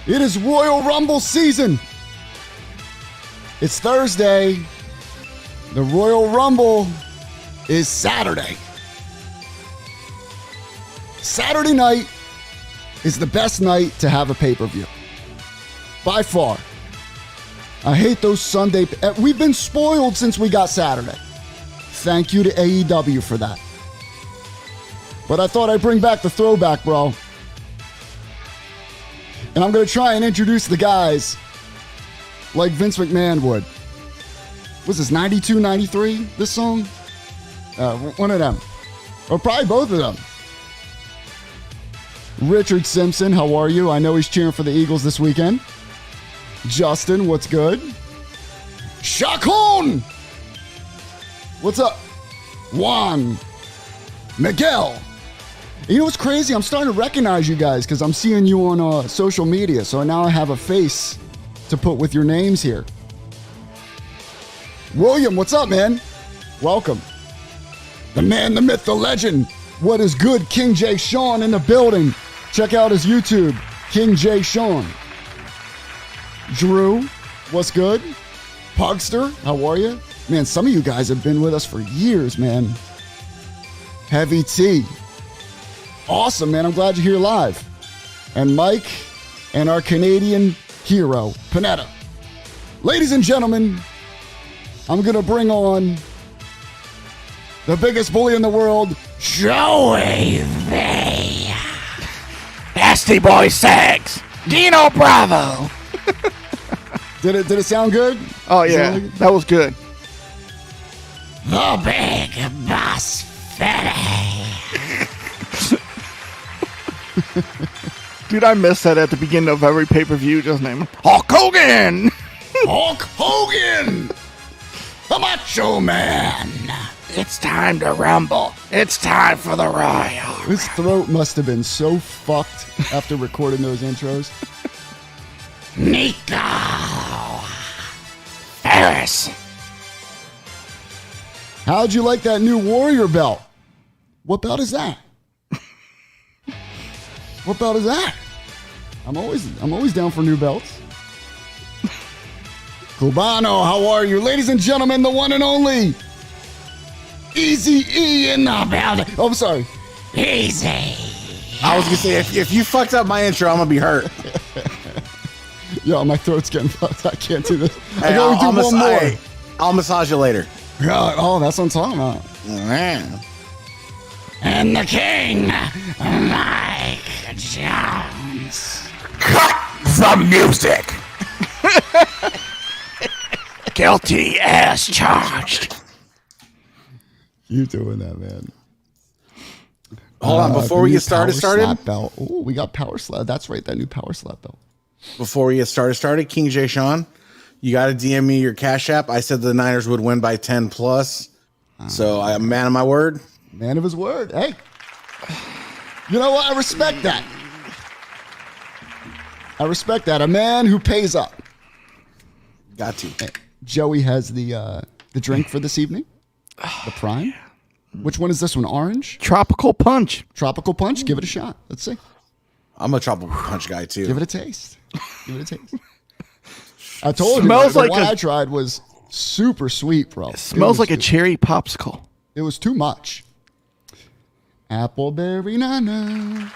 It is Royal Rumble season. It's Thursday. The Royal Rumble is Saturday. Saturday night is the best night to have a pay-per-view. By far. I hate those Sunday... We've been spoiled since we got Saturday. Thank you to AEW for that. But I thought I'd bring back the throwback, bro. And I'm going to try and introduce the guys like Vince McMahon would. Was this 92, 93, this song? One of them. Or probably both of them. Richard Simpson, how are you? I know he's cheering for the Eagles this weekend. Justin, what's good? Chacon! What's up? Juan. Miguel. You know what's crazy? I'm starting to recognize you guys because I'm seeing you on social media. So now I have a face to put with your names here. William, what's up, man? Welcome. The man, the myth, the legend. What is good? King J. Sean in the building. Check out his YouTube, King J. Sean. Drew, what's good? Pugster, how are you? Man, some of you guys have been with us for years, man. Heavy T. Awesome, man. I'm glad you're here live. And Mike and our Canadian hero, Panetta. Ladies and gentlemen, I'm going to bring on the biggest bully in the world, Joey V. Nasty Boy Sex. Dino Bravo. Did it sound good? Oh, yeah. That was good. The Big Boss Fetty. Dude, I missed that at the beginning of every pay-per-view. Just name Hulk Hogan. Hulk Hogan. The Macho Man. It's time to rumble. It's time for the Royal. His throat must have been so fucked after recording those intros. Nico Ferris. How'd you like that new Warrior belt? What belt is that? What belt is that? I'm always down for new belts. Cubano, how are you? Ladies and gentlemen, the one and only Easy E in the building. Oh, I'm sorry. Easy. I was going to say, if you fucked up my intro, I'm going to be hurt. Yo, my throat's getting fucked. I can't do this. Hey, I can only do one more. I'll massage you later. Oh, that's what I'm talking about. Yeah. And the king, Mike Jones. Cut the music. Guilty as charged. You doing that, man? Hold on, before we get started, belt. Oh, we got Power Slap. That's right, that new Power Slap belt. Before we get started, King J. Sean, you got to DM me your Cash App. I said the Niners would win by 10 plus. So I'm a man of my word. Man of his word. Hey. You know what? I respect that. I respect that. A man who pays up. Got to. Hey, Joey has the drink for this evening. The Prime. Which one is this one? Orange? Tropical Punch. Tropical Punch. Give it a shot. Let's see. I'm a tropical punch guy too. Give it a taste. Give it a taste. I told Smells you. like the one I tried was super sweet, bro. Smells like a cherry popsicle. It was too much. Appleberry nana.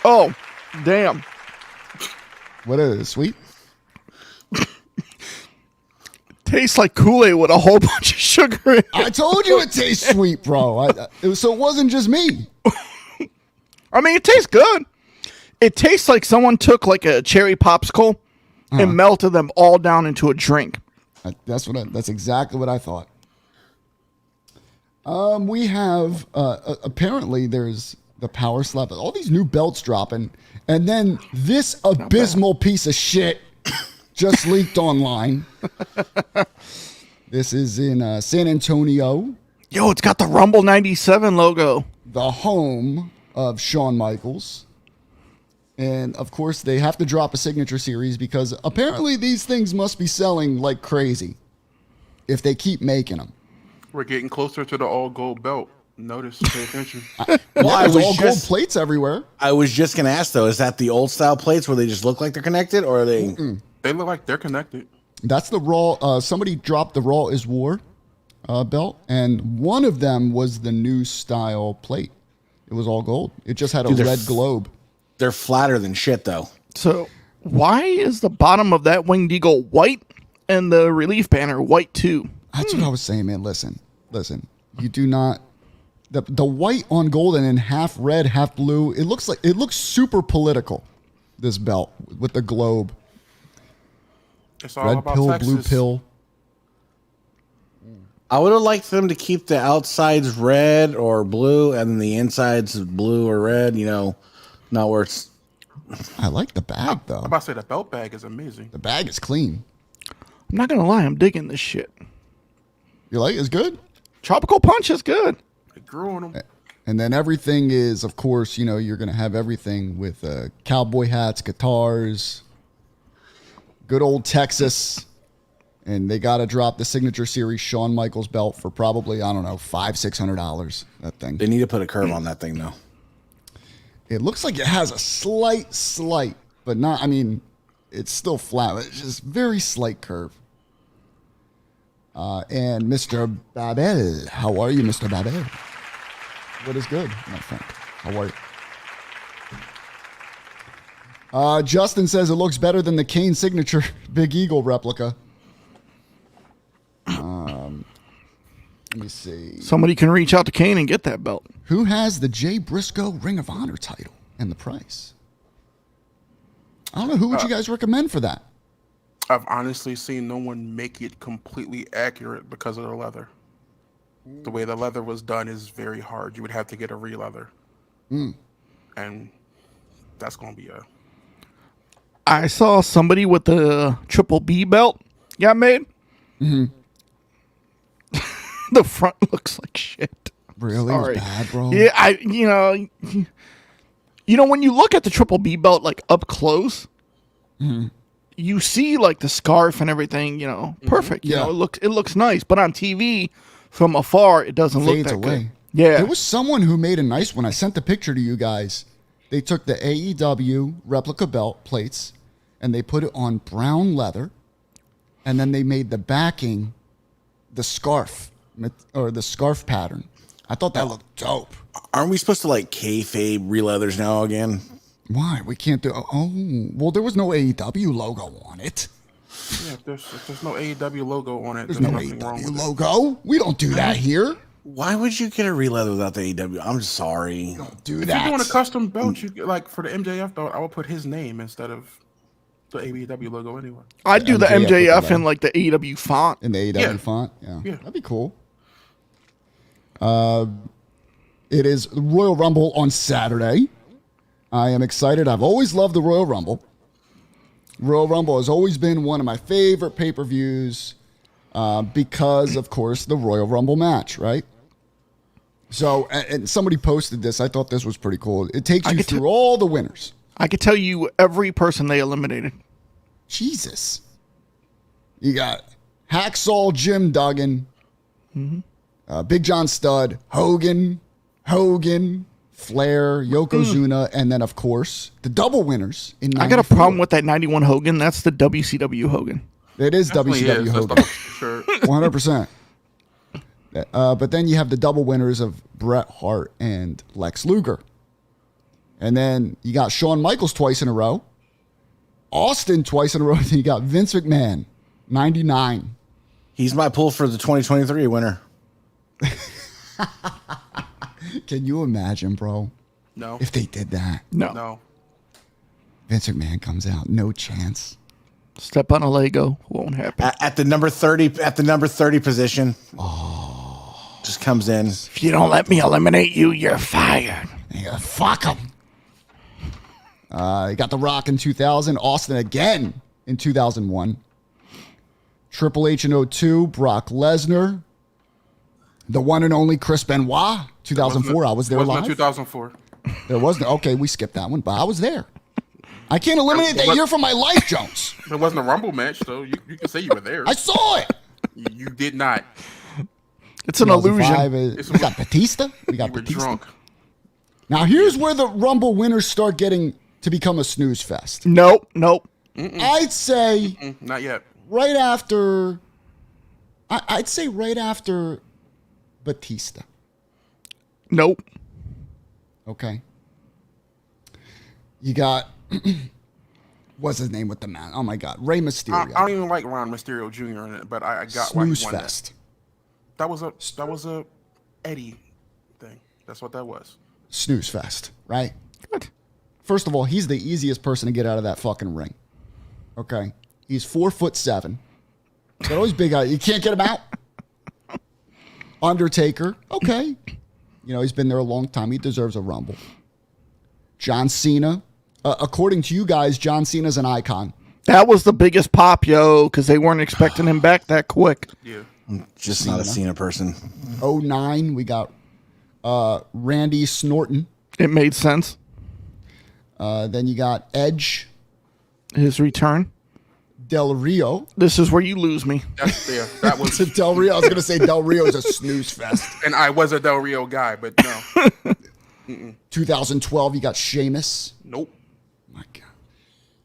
Oh, damn. What is it? Sweet? Tastes like Kool-Aid with a whole bunch of sugar in it. I told you it tastes sweet, bro. So it wasn't just me. I mean, it tastes good. It tastes like someone took like a cherry popsicle and melted them all down into a drink. That's exactly what I thought. We have apparently there's the Power Slap. All these new belts dropping, and then this abysmal piece of shit just leaked online. This is in San Antonio. Yo, it's got the Rumble 97 logo. The home of Shawn Michaels. And, of course, they have to drop a signature series because apparently these things must be selling like crazy if they keep making them. We're getting closer to the all-gold belt. Notice, pay attention. Well, I there's was all gold just- plates everywhere. I was just gonna ask though, is that the old style plates where they just look like they're connected, or are they? They look like they're connected. That's the Raw. Somebody dropped the Raw is War belt, and one of them was the new style plate. It was all gold. It just had a Dude, they're red globe. They're flatter than shit though. So why is the bottom of that winged eagle white and the relief banner white too? That's what I was saying, man. Listen. You do not. The white on gold and then half red, half blue. It looks super political. This belt with the globe. It's all Red about pill, Texas. blue pill. I would have liked them to keep the outsides red or blue and the insides blue or red. You know, not where it's. I like the bag though. I'm about to say the belt bag is amazing. The bag is clean. I'm not gonna lie, I'm digging this shit. You like it's good. Tropical Punch is good. They grew on them. And then everything is, of course, you're going to have everything with cowboy hats, guitars, good old Texas. And they got to drop the Signature Series Shawn Michaels belt for probably, I don't know, $500-$600. That thing. They need to put a curve on that thing though. It looks like it has a slight, but not, it's still flat. It's just very slight curve. And Mr. Babel, how are you, Mr. Babel? What is good, my friend? How are you? Justin says it looks better than the Kane signature Big Eagle replica. Let me see. Somebody can reach out to Kane and get that belt. Who has the Jay Briscoe Ring of Honor title and the price? I don't know. Who would you guys recommend for that? I've honestly seen no one make it completely accurate because of the leather. The way the leather was done is very hard. You would have to get a re-leather. And that's going to be a... I saw somebody with the Triple B belt got made. The front looks like shit. Really? It was bad, bro? Yeah, when you look at the Triple B belt like up close, you see like the scarf and everything, perfect. Yeah. It looks nice, but on TV from afar it doesn't look Fades that away. good. Yeah. There was someone who made a nice one. I sent the picture to you guys. They took the AEW replica belt plates and they put it on brown leather, and then they made the backing the scarf or the scarf pattern. I thought that looked dope. Aren't we supposed to like kayfabe re-leathers now again? Why? We can't do... Oh, well, there was no AEW logo on it. Yeah, if there's no AEW logo on it, There's there's no nothing wrong AEW with it. logo. We don't do that here. Why would you get a re-leather without the AEW? I'm sorry. Do If that. you're doing a custom belt, like for the MJF belt, I would put his name instead of the AEW logo anyway. I'd do the MJF with MJF the in like the AEW font. In the AEW Yeah. font? Yeah. Yeah. That'd be cool. It is Royal Rumble on Saturday. I am excited. I've always loved the Royal Rumble. Royal Rumble has always been one of my favorite pay-per-views because, of course, the Royal Rumble match, right? So, and somebody posted this. I thought this was pretty cool. It takes you through all the winners. I could tell you every person they eliminated. Jesus. You got Hacksaw Jim Duggan, Big John Studd, Hogan, Flair, Yokozuna, and then, of course, the double winners in 94. I got a problem with that 91 Hogan. That's the WCW Hogan. It is Definitely WCW is. That's Hogan. the shirt. 100%. But then you have the double winners of Bret Hart and Lex Luger. And then you got Shawn Michaels twice in a row. Austin twice in a row. Then you got Vince McMahon, 99. He's my pull for the 2023 winner. Can you imagine, bro? No. If they did that. No. Vince McMahon comes out. No chance. Step on a Lego. Won't happen. At the number 30 position. Just comes in. If you don't let me eliminate you, you're fired. Yeah, fuck him. You got The Rock in 2000. Austin again in 2001. Triple H in 02. Brock Lesnar. The one and only Chris Benoit. 2004. I was there Wasn't live. it 2004? There wasn't. Okay, we skipped that one, but I was there. I can't eliminate that year from my life, Jones. It wasn't a Rumble match, so you can say you were there. I saw it. You did not. It's an illusion. 2005, we got Batista. We got You were Batista. drunk. Now here's where the Rumble winners start getting to become a snooze fest. Nope. I'd say Not yet. right after. I'd say right after Batista. Nope. Okay. You got what's his name with the man? Oh my God, Rey Mysterio. I don't even like Ron Mysterio Jr. in it, but I got why Snooze he won fest. that. That was a Eddie thing. That's what that was. Snooze fest, right? Good. First of all, he's the easiest person to get out of that fucking ring. Okay, he's 4'7". Got all these big eyes. You can't get him out. Undertaker, okay. You know, he's been there a long time. He deserves a Rumble. John Cena. According to you guys, John Cena's an icon. That was the biggest pop, yo, because they weren't expecting him back that quick. Yeah. Just not a Cena person. 09, we got Randy Snorton. It made sense. Then you got Edge, His return. Del Rio. This is where you lose me. That's there. That was Del Rio. I was going to say Del Rio is a snooze fest. and I was a Del Rio guy, but no. 2012, you got Sheamus. Nope. My God.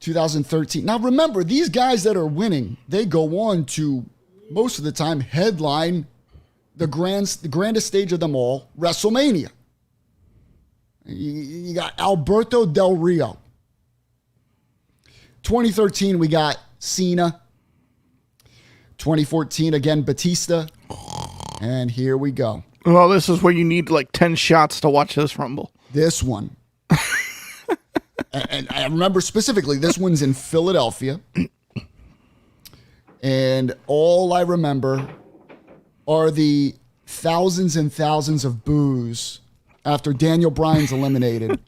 2013. Now remember, these guys that are winning, they go on to most of the time headline the grandest stage of them all, WrestleMania. You got Alberto Del Rio. 2013, we got Cena. 2014, again, Batista. And here we go. Well, this is where you need like 10 shots to watch this Rumble. This one. And I remember specifically, this one's in Philadelphia. And all I remember are the thousands and thousands of boos after Daniel Bryan's eliminated.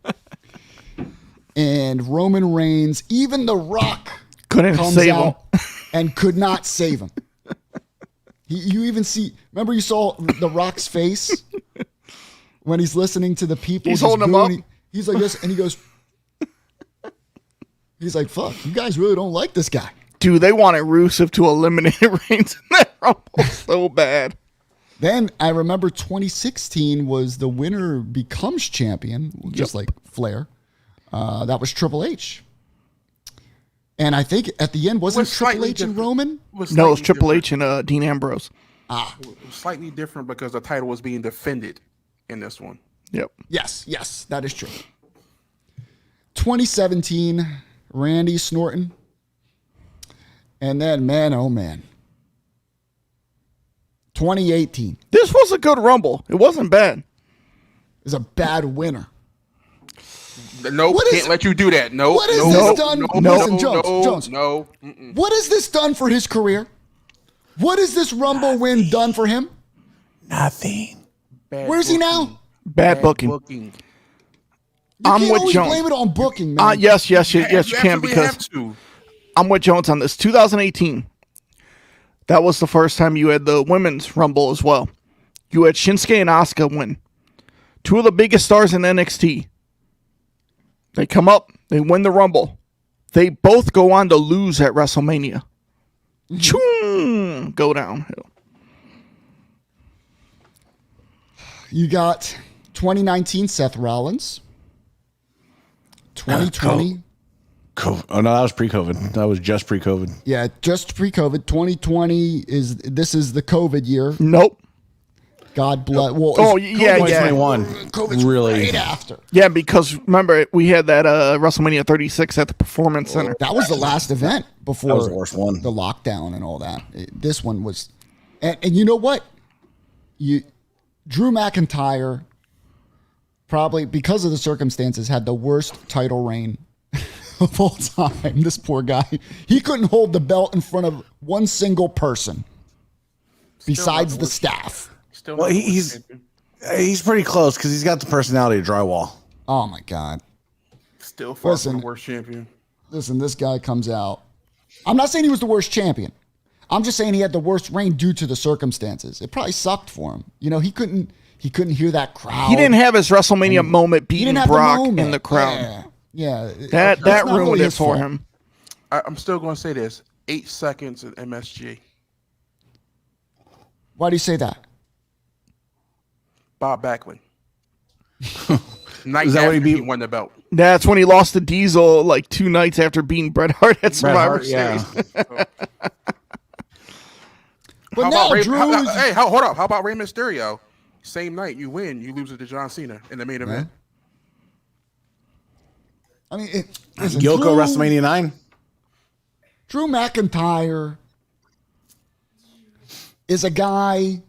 And Roman Reigns, even The Rock, Couldn't comes save out him. and could not save him. You even see, remember you saw The Rock's face when he's listening to the people. He's just holding him booing. up. He's like this, and he goes, he's like, fuck, you guys really don't like this guy. Dude, they wanted Rusev to eliminate Reigns in that Rumble so bad. Then I remember 2016 was the winner becomes champion, just like Flair. That was Triple H. And I think at the end, wasn't Was Triple slightly H and different. Roman? No, it was slightly Triple different. H and Dean Ambrose. It was slightly different because the title was being defended in this one. Yep. Yes, that is true. 2017, Randy Snorton. And then, man, oh man. 2018 This was a good Rumble. It wasn't bad. is a bad winner. Nope, What is- can't let you do that. No, what is no, this no, done? No, Listen, Jones, no, Jones. no. Mm-mm. What has this done for his career? What has this Rumble win done for him? Nothing. Bad Where's he booking. now? Bad booking. You I'm can't with always Jones. blame it on booking, man. Yes, you can absolutely because have to. I'm with Jones on this. 2018. That was the first time you had the women's Rumble as well. You had Shinsuke and Asuka win. Two of the biggest stars in NXT. They come up, they win the Rumble. They both go on to lose at WrestleMania. Choom, go downhill. You got 2019 Seth Rollins. 2020. Oh no, that was pre-COVID. That was just pre-COVID. Yeah, just pre-COVID. 2020 is the COVID year. Nope. God bless. Well, Oh, it's yeah, COVID- yeah. 2021. COVID's really. right after. Yeah, because remember, we had that WrestleMania 36 at the Performance Center. That was the last event before That was the worst one. the lockdown and all that. This one was, and you know what? Drew McIntyre, probably because of the circumstances, had the worst title reign of all time. This poor guy. He couldn't hold the belt in front of one single person besides the staff. Still Well, not the he's worst champion. he's pretty close because he's got the personality of drywall. Oh my God. Still far Listen. from the worst champion. Listen, this guy comes out. I'm not saying he was the worst champion. I'm just saying he had the worst reign due to the circumstances. It probably sucked for him. You know, he couldn't hear that crowd. He didn't have his WrestleMania moment He beating didn't have Brock the moment. in the crowd. Yeah. That That's not ruined really it his for fault. him. I'm still going to say this: 8 seconds in MSG. Why do you say that? Bob Backlund. Night Is that after what he beat? he won the belt. That's when he lost to Diesel like 2 nights after beating Bret Hart at Survivor Hart, yeah. Series. But now Drew is... hold up. How about Rey Mysterio? Same night, you win, you lose it to John Cena in the main event. I mean, listen, Yoko Drew, WrestleMania 9. Drew McIntyre is a guy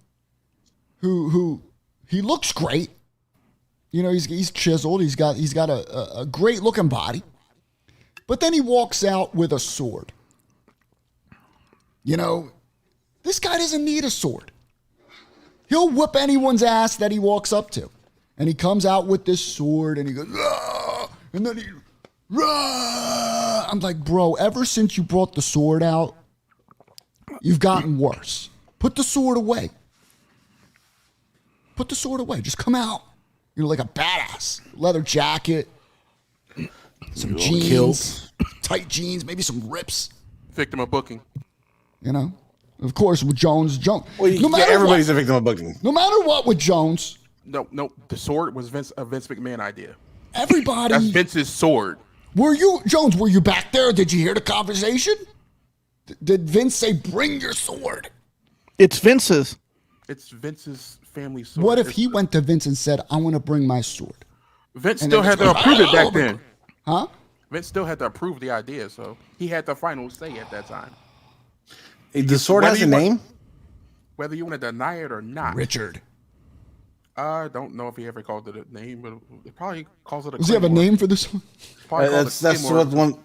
who he looks great. You know, he's chiseled. He's got a great looking body. But then he walks out with a sword. You know, this guy doesn't need a sword. He'll whip anyone's ass that he walks up to. And he comes out with this sword and he goes, "Rah!" And then he, "Rah!" I'm like, bro, ever since you brought the sword out, you've gotten worse. Put the sword away. Put the sword away. Just come out. You know, like a badass. Leather jacket, some jeans, tight jeans, maybe some rips. Victim of booking. You know? Of course, with Jones. Well, everybody's a victim of booking. No matter what with Jones. No. The sword was a Vince McMahon idea. Everybody. That's Vince's sword. Were you back there? Did you hear the conversation? Did Vince say, bring your sword? It's Vince's. It's Vince's family sword. What if he went to Vince and said, I want to bring my sword? Vince And still then had to Vince goes, approve it back "Oh, then. Huh? Vince still had to approve the idea, so he had the final say at that time. The sword Whether has a you want- name? Whether you want to deny it or not. Richard. I don't know if he ever called it a name, but it probably calls it a Does he have a Claymore. name for this one? Probably called That's it Claymore. what one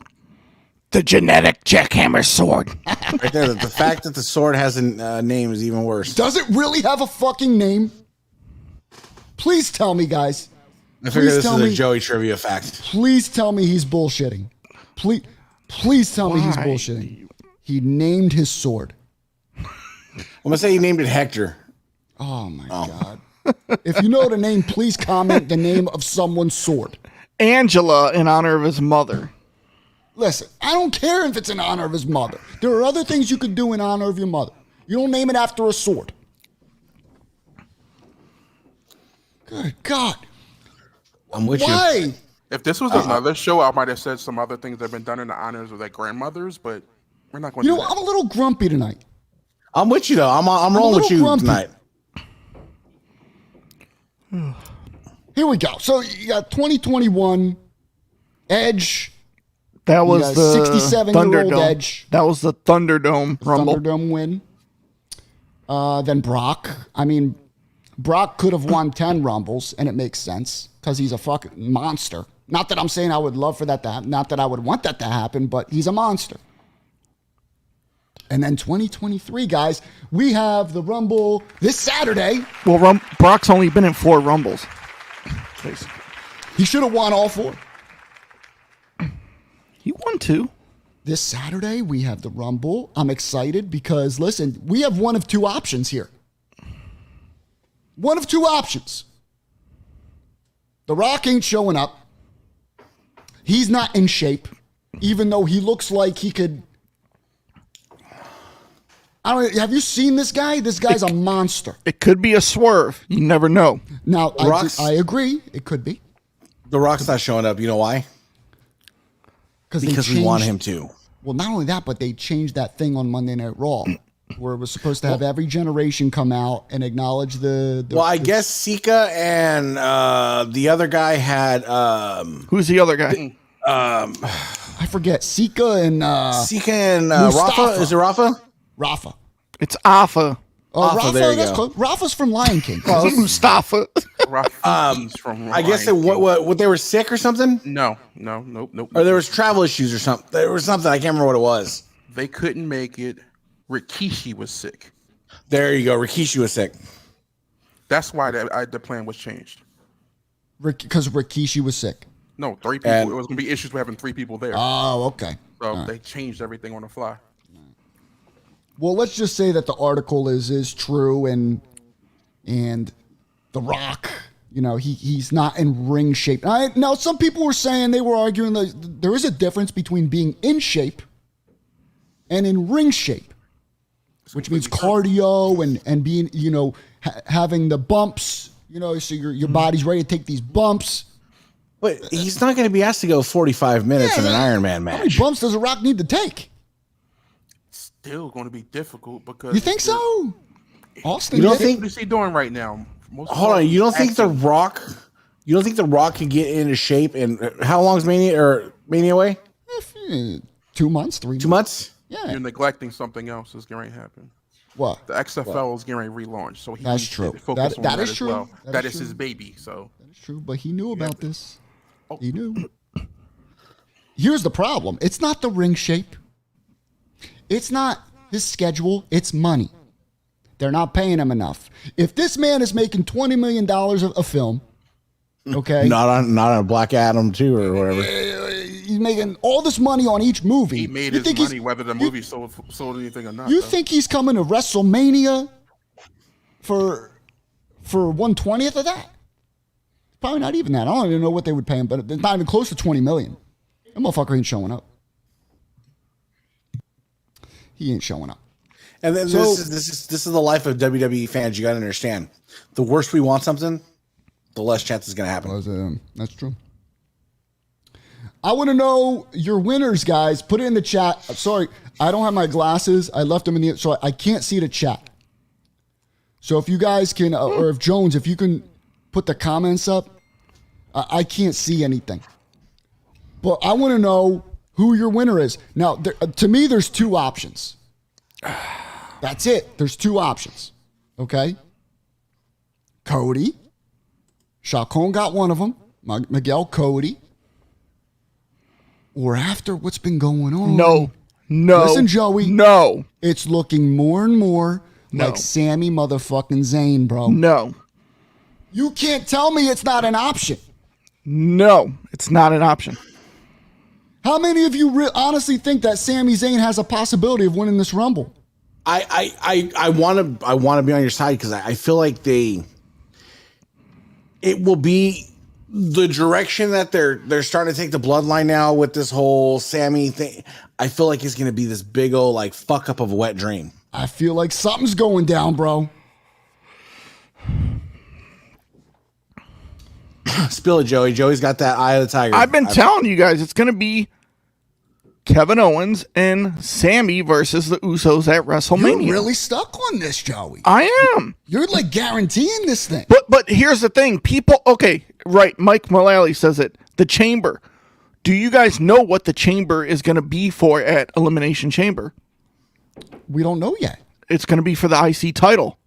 The genetic jackhammer sword. right there. The fact that the sword has a name is even worse. Does it really have a fucking name? Please tell me, guys. I figure Please this tell is a me. Joey trivia fact. Please tell me he's bullshitting. Please tell me he's Why? bullshitting. He named his sword. I'm gonna say he named it Hector. Oh my God. If you know the name, please comment the name of someone's sword. Angela in honor of his mother. Listen, I don't care if it's in honor of his mother. There are other things you could do in honor of your mother. You don't name it after a sword. Good God. I'm with you. Why? If this was another show, I might have said some other things that have been done in the honors of their grandmothers, but we're not going to You do know, that. I'm a little grumpy tonight. I'm with you though. I'm a rolling with little you grumpy. tonight. Here we go. So you got 2021 Edge. That was got the 67-year-old Thunderdome. Edge. That was the Thunderdome Rumble. Thunderdome win. Then Brock. I mean, Brock could have won 10 Rumbles, and it makes sense because he's a fucking monster. Not that I'm saying I would love for that to happen. Not that I would want that to happen, but he's a monster. And then 2023, guys, we have the Rumble this Saturday. Well, Brock's only been in 4 Rumbles. Basically. He should have won all 4. He won 2. This Saturday, we have the Rumble. I'm excited because, listen, we have one of 2 options here. One of 2 options. The Rock ain't showing up. He's not in shape, even though he looks like he could. I don't. Have you seen this guy? This guy's a monster. It could be a swerve. You never know. Now, Rock's- I agree. It could be. The Rock's not showing up. You know why? Because we want him to. Well, not only that, but they changed that thing on Monday Night Raw, where it was supposed to have every generation come out and acknowledge the Well, I guess Sika and the other guy had Who's the other guy? I forget Sika and Sika and Mustafa. Rafa. Is it Rafa? Rafa. It's Afa. Oh, Rafa, Rafa, there you that's go. close. Rafa's from Lion King. It's Mustafa. Rafi's from I guess Lion King. what they were sick or something, Nope. or there was travel issues or something. There was something I can't remember what it was. They couldn't make it. Rikishi was sick. There you go. Rikishi was sick. That's why the plan was changed. Because Rikishi was sick. No, 3 people. And- It was going to be issues with having 3 people there. Oh, okay. So they changed everything on the fly. Well, let's just say that the article is true, and The Rock, you know, he's not in ring shape. Now, some people were saying, they were arguing that there is a difference between being in shape and in ring shape, which means cardio and being, you know, having the bumps so your body's ready to take these bumps. But he's not going to be asked to go 45 minutes in an Iron Man How many match. bumps does a Rock need to take? Still going to be difficult because You think so? Austin, You don't yeah. think? What is he doing right now? Hold on. You don't think The Rock? You don't think The Rock can get into shape? And how long's Mania away? 2 months, 3 months. 2 months. Yeah. You're neglecting something else that's going to happen. What? The XFL is getting ready to relaunch, so he That's needs true. to focus on That that is as true. well. That That is is his true. baby. So It's true, but he knew about this. Oh. He knew. Here's the problem. It's not the ring shape. It's not his schedule. It's money. They're not paying him enough. If this man is making $20 million a film, okay, Not on Black Adam 2 or whatever. he's making all this money on each movie. he made You his think he's- money whether the movie sold anything or not. You though. think he's coming to WrestleMania for 1/20th of that? Probably not even that. I don't even know what they would pay him, but it's not even close to $20 million. That motherfucker ain't showing up. He ain't showing up. And then So- this is the life of WWE fans. You got to understand. The worse we want something, the less chance it's going to happen. That's true. I want to know your winners, guys. Put it in the chat. Sorry, I don't have my glasses. I left them in so I can't see the chat. So if you guys can, or if Jones, if you can put the comments up, I can't see anything. But I want to know who your winner is. Now, to me, there's two options. That's it. There's two options. Okay? Cody. Chacon got one of them. Miguel Cody. Or after what's been going on. No. Listen, Joey. No. It's looking more and more No. like Sami motherfucking Zayn, bro. No. You can't tell me it's not an option. No. It's not an option. How many of you honestly think that Sami Zayn has a possibility of winning this Rumble? I want to be on your side because I feel like it will be the direction that they're starting to take the bloodline now with this whole Sammy thing. I feel like it's going to be this big old like fuck up of a wet dream. I feel like something's going down, bro. Spill it, Joey. Joey's got that eye of the tiger. I've been telling you guys it's going to be Kevin Owens and Sammy versus the Usos at WrestleMania. You're really stuck on this, Joey. I am. You're like guaranteeing this thing. But here's the thing. People, okay, right, Mike Mullally says it. The Chamber. Do you guys know what the Chamber is going to be for at Elimination Chamber? We don't know yet. It's going to be for the IC title.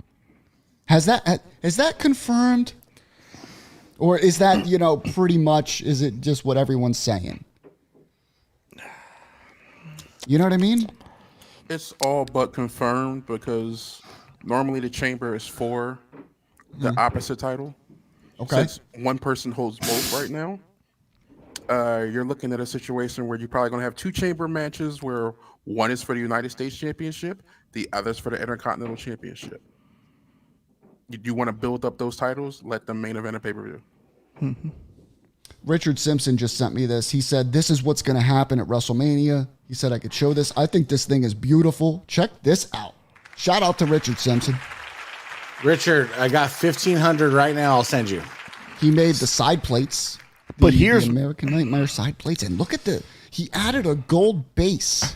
Is that confirmed? Or is that, pretty much, is it just what everyone's saying? You know what I mean? It's all but confirmed because normally the chamber is for the opposite title. Okay. Since one person holds both right now, you're looking at a situation where you're probably going to have two chamber matches where one is for the United States Championship, the other's for the Intercontinental Championship. You want to build up those titles, let them main event a pay-per-view. Mm-hmm. Richard Simpson just sent me this. He said, this is what's going to happen at WrestleMania. He said I could show this. I think this thing is beautiful. Check this out. Shout out to Richard Simpson. Richard, I got 1,500 right now. I'll send you. He made the side plates. But here's- the American Nightmare side plates. And look at he added a gold base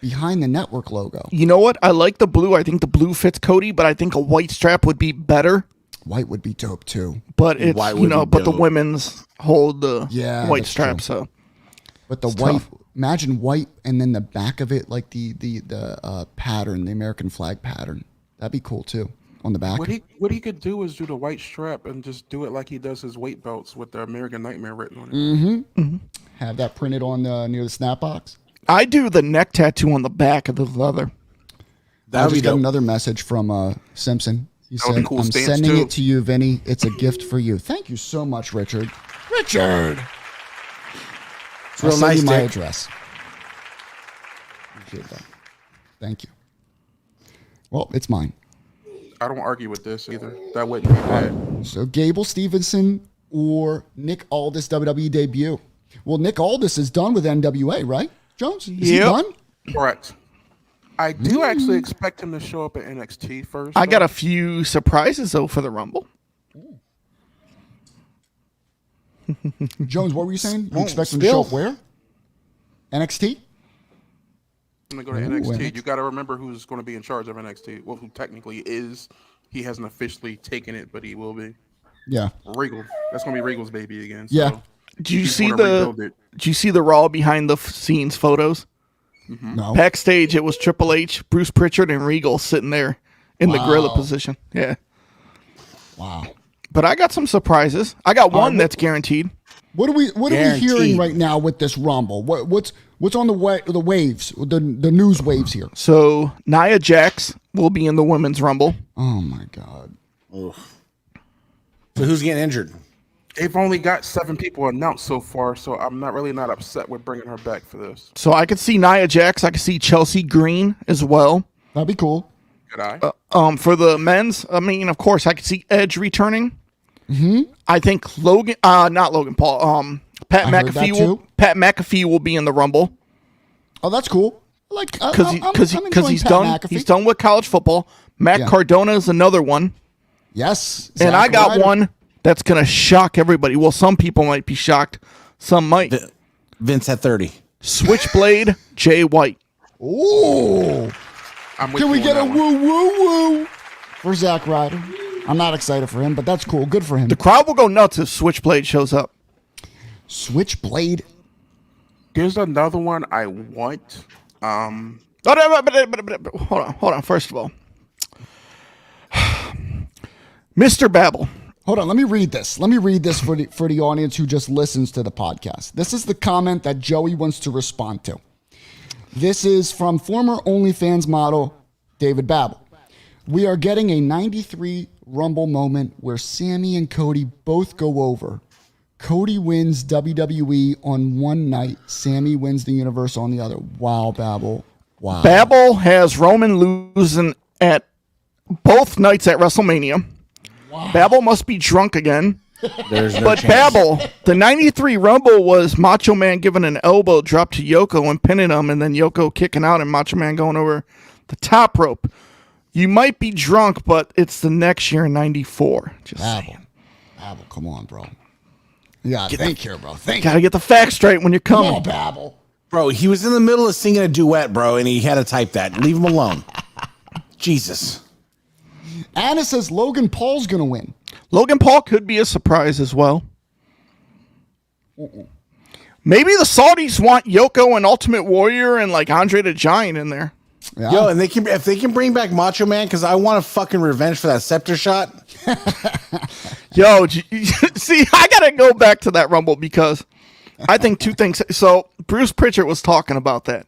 behind the network logo. You know what? I like the blue. I think the blue fits Cody, but I think a white strap would be better. White would be dope too. But it's, White would be but the dope. women's hold the Yeah, white that's strap, true. so. But the It's white, tough. imagine white and then the back of it, like the pattern, the American flag pattern. That'd be cool too on the back. What he could do is do the white strap and just do it like he does his weight belts with the American Nightmare written on it. Have that printed on near the snap box. I do the neck tattoo on the back of the leather. I That would be just got dope. another message from Simpson. He would be said, cool I'm stance, sending too. it to you, Vinny. It's a gift for you. Thank you so much, Richard. Richard! It's I'll real send nice, you my Dick. address. Appreciate that. Thank you. Well, it's mine. I don't argue with this either. That wouldn't be bad. So Gable Stevenson or Nick Aldis WWE debut. Well, Nick Aldis is done with NWA, right? Jones? Is he Yep. done? Correct. I do actually expect him to show up at NXT first. I got though. a few surprises, though, for the Rumble. Jones, what were you saying? You Well, expect him to show up where? NXT? I'm gonna go to NXT. You got to remember who's going to be in charge of NXT. Well, who technically is. He hasn't officially taken it, but he will be. Yeah. Regal. That's going to be Regal's baby again. So Yeah. Did you he's see gonna rebuild it. Did you see the Raw behind the scenes photos? No. Backstage, it was Triple H, Bruce Pritchard, and Regal sitting there in the gorilla position. Yeah. Wow. But I got some surprises. I got one that's guaranteed. What are we Guaranteed. hearing right now with this Rumble? What's on the waves, the news waves here? So Nia Jax will be in the Women's Rumble. Oh my God. So who's getting injured? They've only got 7 people announced so far, so I'm not upset with bringing her back for this. So I could see Nia Jax. I could see Chelsea Green as well. That'd be cool. Could I? For the men's, I mean, of course, I could see Edge returning. I think Logan, not Logan Paul. Pat I heard that too. McAfee will be in the Rumble Oh, that's cool. Like because he's done. McAfee. He's done with college football. Matt Yeah. Cardona is another one, Yes. and I Zack got Ryder. one that's gonna shock everybody. Well, some people might be shocked. Some might. Vince at 30. Switchblade Jay White. Ooh. I'm with Can we you get a on that one. woo woo for Zack Ryder? I'm not excited for him, but that's cool. Good for him. The crowd will go nuts if Switchblade shows up. Switchblade. Here's another one I want. Hold on. First of all, Mr. Babel. Hold on, let me read this. Let me read this for the audience who just listens to the podcast. This is the comment that Joey wants to respond to. This is from former OnlyFans model David Babel. We are getting a 93 Rumble moment where Sami and Cody both go over. Cody wins WWE on one night. Sami wins the Universal on the other. Wow, Babel. Wow. Babel has Roman losing at both nights at WrestleMania. Wow. Babel must be drunk again. There's no But chance. Babel, the 93 Rumble was Macho Man giving an elbow drop to Yoko and pinning him, and then Yoko kicking out and Macho Man going over the top rope. You might be drunk, but it's the next year in 94. Just Babel. saying. Babel, come on, bro. You gotta think here, bro. Think. Gotta get the facts straight when you're Come coming. on, Babel. Bro, he was in the middle of singing a duet, bro, and he had to type that. Leave him alone. Jesus. Anna says Logan Paul's gonna win. Logan Paul could be a surprise as well. Maybe the Saudis want Yoko and Ultimate Warrior and like Andre the Giant in there. Yeah. Yo, and if they can bring back Macho Man, because I want a fucking revenge for that scepter shot. Yo, see, I gotta go back to that Rumble because I think two things. So Bruce Pritchard was talking about that.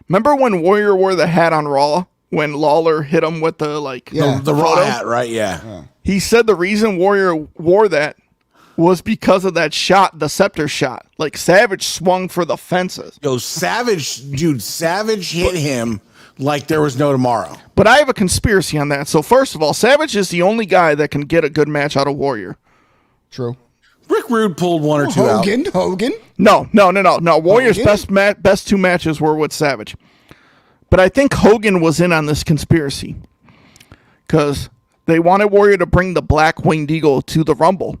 Remember when Warrior wore the hat on Raw when Lawler hit him with the like The raw photo? hat, right? Yeah. He said the reason Warrior wore that was because of that shot, the scepter shot. Like Savage swung for the fences. Yo, Savage hit him like there was no tomorrow. But I have a conspiracy on that. So first of all, Savage is the only guy that can get a good match out of Warrior. True. Rick Rude pulled one or two out. Hogan. No. Warrior's Hogan? best two matches were with Savage. But I think Hogan was in on this conspiracy because they wanted Warrior to bring the Black Winged Eagle to the Rumble.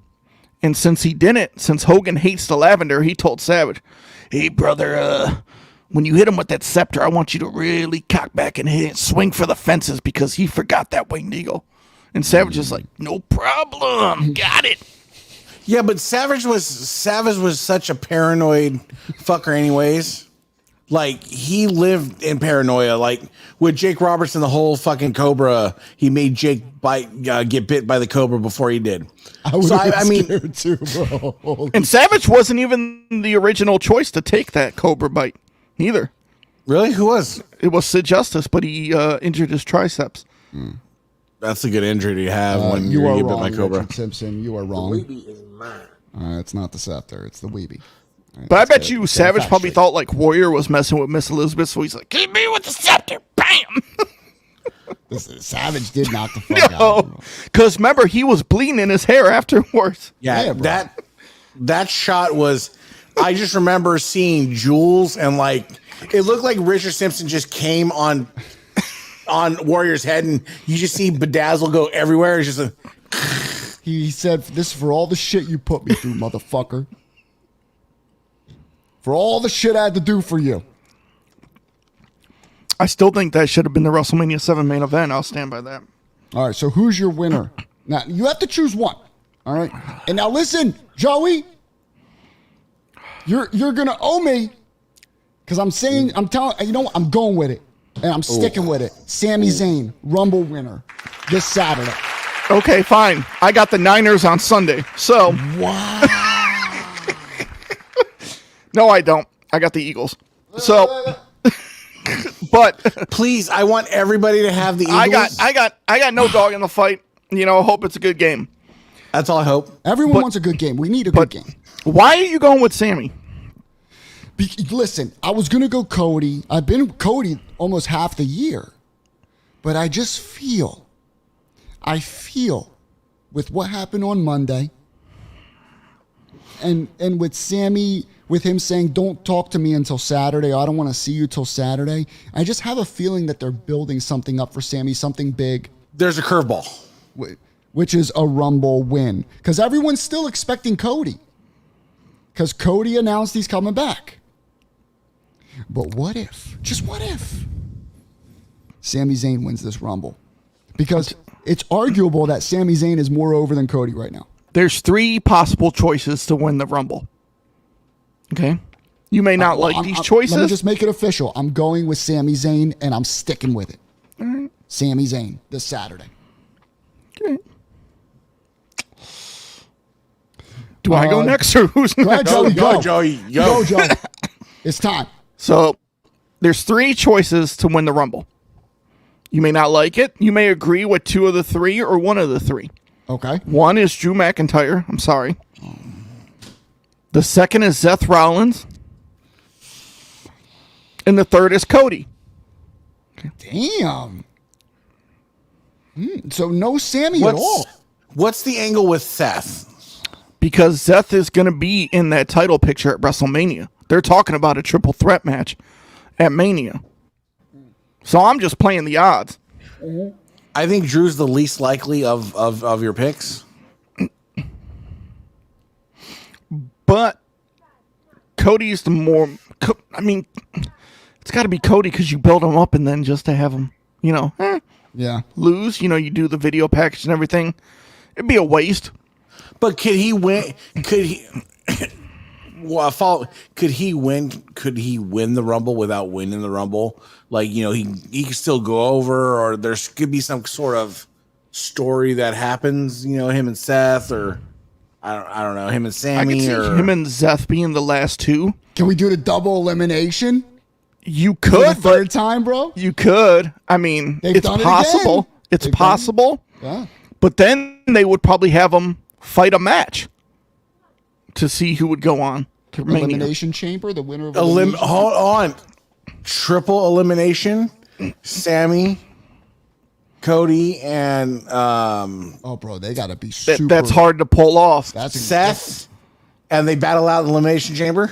And since he didn't, since Hogan hates the lavender, he told Savage, hey, brother, when you hit him with that scepter, I want you to really cock back and swing for the fences because he forgot that Winged Eagle. And Savage is like, no problem. Got it. Yeah, but Savage was such a paranoid fucker anyways. Like, he lived in paranoia. Like, with Jake Robertson, the whole fucking Cobra, he made Jake get bit by the Cobra before he did. I mean, scared too, bro. And Savage wasn't even the original choice to take that Cobra bite either. Really? Who was? It was Sid Justice, but he injured his triceps. That's a good injury to have when you you are get bit wrong, by Cobra. Richard Simpson. You are wrong. It's not the scepter. It's the Weeby. But I bet you Savage probably thought like Warrior was messing with Miss Elizabeth, so he's like, "Keep me with the scepter, bam!" Savage did knock the fuck out. Because remember, he was bleeding in his hair afterwards. Yeah, bro. that shot was. I just remember seeing Jules and like it looked like Richard Simpson just came on Warrior's head, and you just see Bedazzle go everywhere. It's just He said, "This is for all the shit you put me through, motherfucker. For all the shit I had to do for you." I still think that should have been the WrestleMania 7 main event. I'll stand by that. All right, so who's your winner? Now, you have to choose one. All right? And now listen, Joey, you're going to owe me because I'm telling, you know what? I'm going with it. And I'm sticking with it. Sami Zayn, Rumble winner this Saturday. Okay, fine. I got the Niners on Sunday. So. Wow. No, I don't. I got the Eagles. So. But please, I want everybody to have the Eagles. I got no dog in the fight. You know, hope it's a good game. That's all I hope. Everyone wants a good game. We need a good game. Why are you going with Sami? Listen, I was gonna go Cody. I've been Cody almost half the year, but I just feel with what happened on Monday, and with Sami. With him saying, "Don't talk to me until Saturday. I don't want to see you till Saturday." I just have a feeling that they're building something up for Sami, something big. There's a curveball, which is a Rumble win, because everyone's still expecting Cody, because Cody announced he's coming back. But what if, just what if, Sami Zayn wins this Rumble? Because it's arguable that Sami Zayn is more over than Cody right now. There's 3 possible choices to win the Rumble. Okay. You may not like these choices. Let me just make it official. I'm going with Sami Zayn, and I'm sticking with it. All right. Sami Zayn this Saturday. Okay. Do I go next, or who's go ahead, next? Joey, go, Joey. Go, Joey. It's time. So there's 3 choices to win the Rumble. You may not like it. You may agree with 2 of the 3 or 1 of the 3. Okay. One is Drew McIntyre. I'm sorry. The second is Seth Rollins. And the third is Cody. Okay. Damn. So no Sami at all. What's the angle with Seth? Because Seth is going to be in that title picture at WrestleMania. They're talking about a triple threat match at Mania. So I'm just playing the odds. I think Drew's the least likely of your picks. But Cody's the more... I mean, it's got to be Cody because you build him up and then just to have him, lose. You do the video package and everything. It'd be a waste. But could he win? Could he... Could he win? Could he win the Rumble without winning the Rumble? Like, he could still go over, or there could be some sort of story that happens. Him and Seth, or I don't know, him and Sami, I can see or him and Seth being the last 2. Can we do the double elimination? You For could, the third time, bro. you could. I mean, They've it's done it possible. again. It's They've possible. Yeah. But then they would probably have them fight a match to see who would go on to Mania. Elimination Chamber, the winner of hold elimination. on, triple elimination, Sami, Cody, and Oh, bro, they gotta be super. That's hard to pull off. That's Seth, and they battle out in the elimination chamber.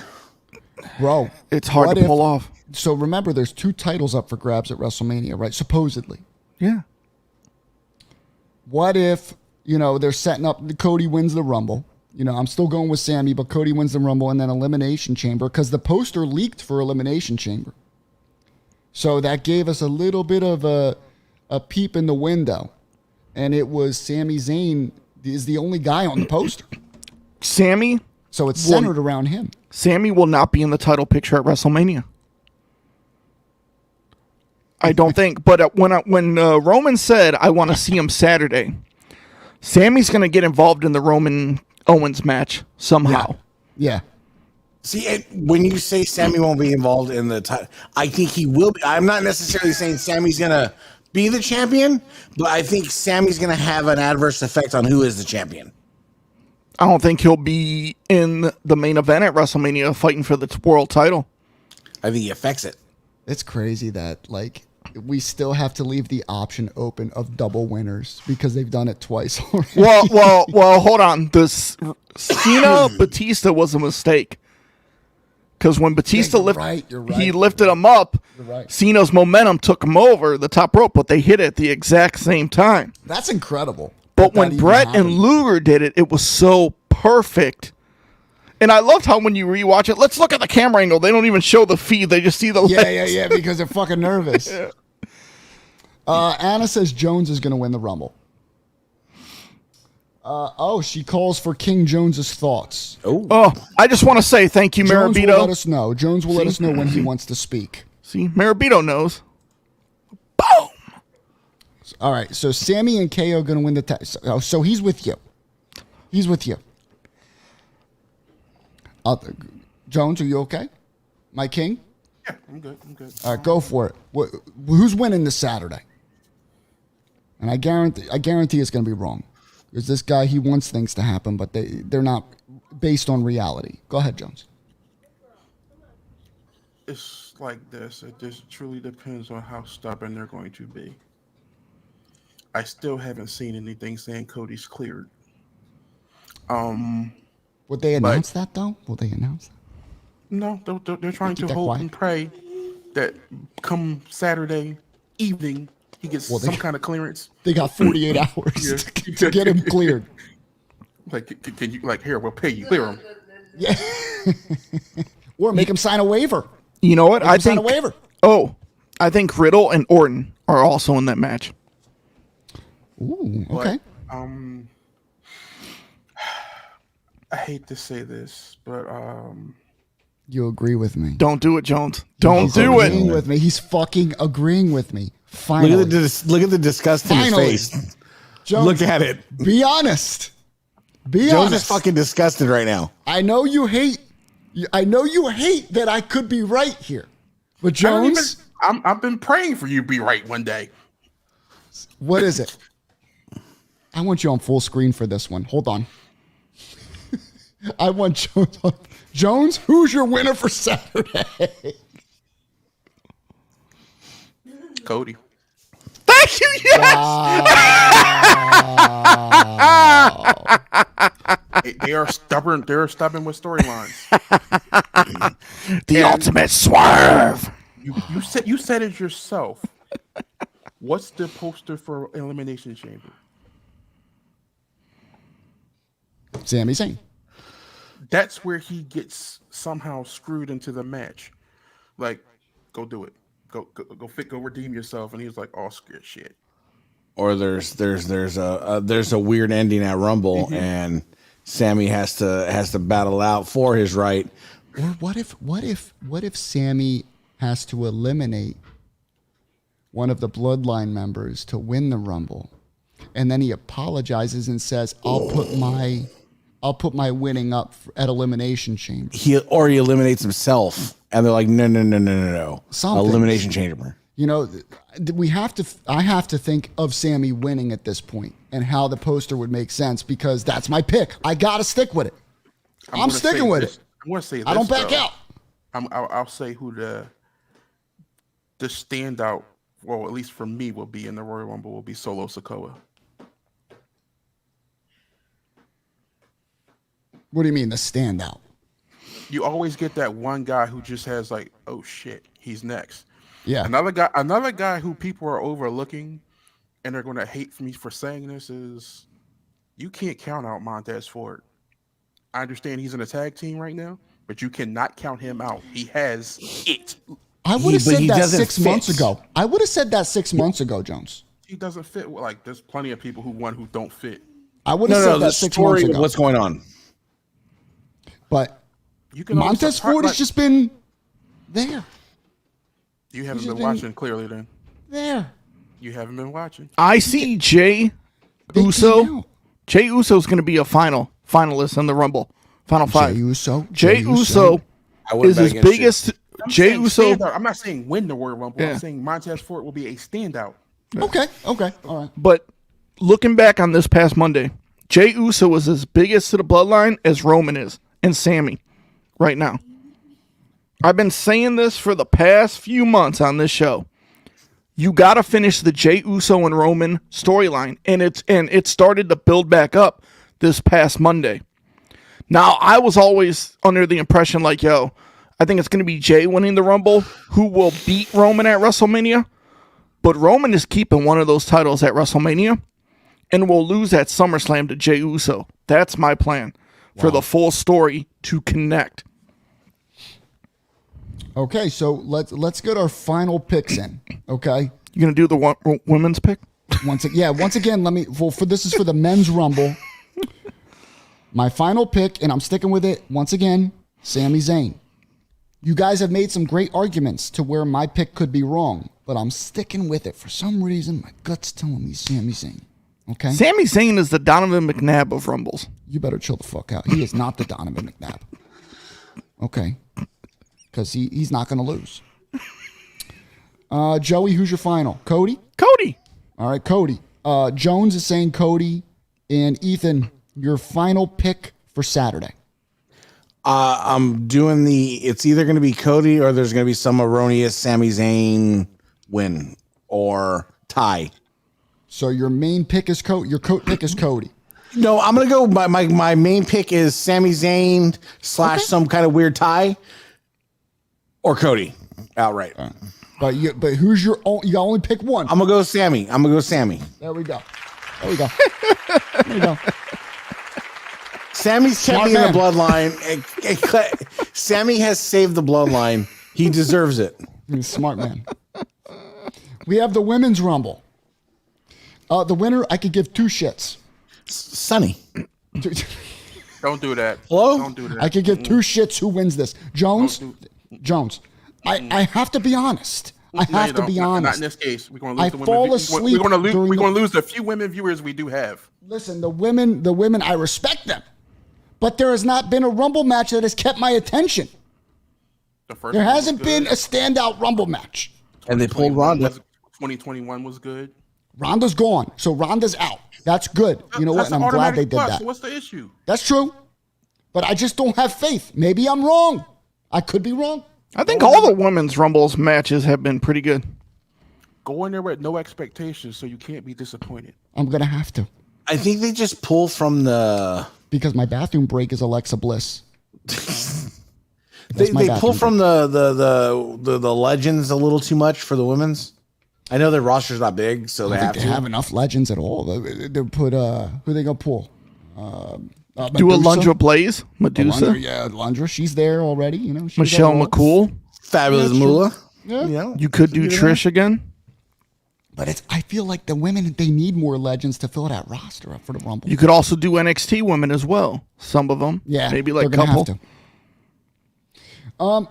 bro. It's hard what to pull off. So remember, there's 2 titles up for grabs at WrestleMania, right? Supposedly. Yeah. What if they're setting up? Cody wins the Rumble. I'm still going with Sami, but Cody wins the Rumble and then Elimination Chamber, because the poster leaked for Elimination Chamber. So that gave us a little bit of a peep in the window. And it was Sami Zayn is the only guy on the poster. Sami So it's centered around him. Sami will not be in the title picture at WrestleMania. I don't think. But when Roman said, "I want to see him Saturday," Sami's going to get involved in the Roman Owens match somehow. Yeah. See, when you say Sami won't be involved in the title, I think he will be. I'm not necessarily saying Sami's going to be the champion, but I think Sami's going to have an adverse effect on who is the champion. I don't think he'll be in the main event at WrestleMania fighting for the world title. I think he affects it. It's crazy that we still have to leave the option open of double winners because they've done it twice already. Well, hold on. This Cena Batista was a mistake. Because when Batista he lifted him up, Cena's momentum took him over the top rope, but they hit it at the exact same time. That's incredible. But that when even Brett and happened. Luger did it, it was so perfect. And I loved how when you rewatch it, let's look at the camera angle. They don't even show the feed. They just see the legs. because they're fucking nervous. Anna says Jones is going to win the Rumble. She calls for King Jones's thoughts. Oh, I just want to say thank you, Jones will Marabito. let us know. Jones will let us know when he wants to speak. See, Marabito knows. Boom! All right, so Sami and KO are going to win the tag. So he's with you. He's with you. Jones, are you okay? My king? Yeah, I'm good. All right, go for it. Who's winning this Saturday? And I guarantee it's going to be wrong. Because this guy, he wants things to happen, but they're not based on reality. Go ahead, Jones. It's like this. It just truly depends on how stubborn they're going to be. I still haven't seen anything saying Cody's cleared. Would they announce that, though? Will they announce that? No, they're trying Keep to that hope quiet. and pray that come Saturday evening he gets some kind of clearance. They got 48 hours to get him cleared. Like, can you here? We'll pay you. Clear him. Yeah. Or make him sign a waiver. You know what? Make him sign a waiver. I think Riddle and Orton are also in that match. Ooh, okay. But, I hate to say this, but You agree with me. Don't do it, Jones. Don't He's do agreeing it. with me. He's fucking agreeing with me. Finally. Look at the disgust in his Finally. face. Jones, Look at it. Be honest. Be Jones honest. is fucking disgusted right now. I know you hate that I could be right here. But Jones, I've been praying for you to be right one day. what is it? I want you on full screen for this one. Hold on. I want Jones on. Jones, who's your winner for Saturday? Cody. Thank you. Yes. They are stubborn. They're stubborn with storylines. The ultimate swerve. You said it yourself. What's the poster for Elimination Chamber? Sami Zayn. That's where he gets somehow screwed into the match. Like, go do it. Go redeem yourself. And he was like, oh, scared shit. Or there's a weird ending at Rumble, and Sammy has to battle out for his right. Or what if Sami has to eliminate one of the Bloodline members to win the Rumble, and then he apologizes and says, "I'll put my winning up at Elimination Chamber." He eliminates himself, and they're like, no. Something. Elimination Chamber. You know, I have to think of Sami winning at this point and how the poster would make sense, because that's my pick. I got to stick with it. I'm sticking with it. I'm going to say this. I don't back out. I'll say who the standout, well, at least for me, will be in the Royal Rumble will be Solo Sikoa. What do you mean, the standout? You always get that one guy who just has like, oh shit, he's next. Yeah. Another guy who people are overlooking, and they're going to hate me for saying this, is you can't count out Montez Ford. I understand he's in a tag team right now, but you cannot count him out. He has it. I would have said that doesn't 6 months fit. ago. I would have said that 6 months ago, Jones. He doesn't fit. Like, there's plenty of people who don't fit. I would have said that 6 months ago. What's going on? But You can always Montez Ford has just been there. You haven't just been been- watching clearly. Then There. you haven't been watching. I see Jay They Uso. came out. Jay Uso's going to be a finalist in the Rumble. Final five. Jey Uso. Jay Uso I wouldn't is bet his against biggest. I'm Jay saying Uso. standout. I'm not saying win the Royal Rumble. Yeah. I'm saying Montez Ford will be a standout. Okay. All right. But looking back on this past Monday, Jay Uso was as biggest to the bloodline as Roman is and Sami right now. I've been saying this for the past few months on this show. You got to finish the Jay Uso and Roman storyline, and it started to build back up this past Monday. Now, I was always under the impression like, yo, I think it's going to be Jay winning the Rumble, who will beat Roman at WrestleMania. But Roman is keeping one of those titles at WrestleMania. and will lose at SummerSlam to Jey Uso. That's my plan for the full story to connect. Okay, so let's get our final picks in. Okay. You gonna do the women's pick? Once again, let me. Well, this is for the men's rumble. My final pick, and I'm sticking with it. Once again, Sami Zayn. You guys have made some great arguments to where my pick could be wrong, but I'm sticking with it for some reason. My gut's telling me Sami Zayn. Okay. Sami Zayn is the Donovan McNabb of rumbles. You better chill the fuck out. He is not the Donovan McNabb. Okay. Because he's not going to lose. Joey, who's your final? Cody? Cody. All right, Cody. Jones is saying Cody. And Ethan, your final pick for Saturday. I'm doing it's either going to be Cody or there's going to be some erroneous Sami Zayn win or tie. So your main pick is Cody. Your pick is Cody. No, I'm going to go. My main pick is Sami Zayn / some kind of weird tie. Or Cody, outright. But who's your own? You only pick one. I'm gonna go Sami. There we go. There we go. Sammy's kept me in the bloodline. Sami has saved the bloodline. He deserves it. He's a smart man. We have the women's rumble. The winner, I could give 2 shits. Sonny. Don't do that. Hello? Don't do that. I could give 2 shits who wins this. Jones. I have to be honest. I have to be honest. Not in this case. We're going to lose I fall asleep. We're going to lose the few women viewers we do have. Listen, the women, I respect them, but there has not been a Rumble match that has kept my attention. There hasn't been a standout Rumble match. And they pulled Ronda. 2021 was good. Ronda's gone, so Ronda's out. That's good. You know what? And I'm glad they did that. So what's the issue? That's true, but I just don't have faith. Maybe I'm wrong. I could be wrong. I think all the women's rumbles matches have been pretty good. Go in there with no expectations, so you can't be disappointed. I'm gonna have to. I think they just pull from because my bathroom break is Alexa Bliss. they pull from the legends a little too much for the women's. I know their roster's not big, so they have enough legends at all. They put who they gonna pull? Do a Lundra Blaze, Medusa. Lundra. She's there already. You know, Michelle McCool, Fabulous Moolah. Yeah. You could do Trish again. But I feel like the women, they need more legends to fill that roster up for the Rumble. You could also do NXT women as well. Some of them. Yeah. Maybe like a couple.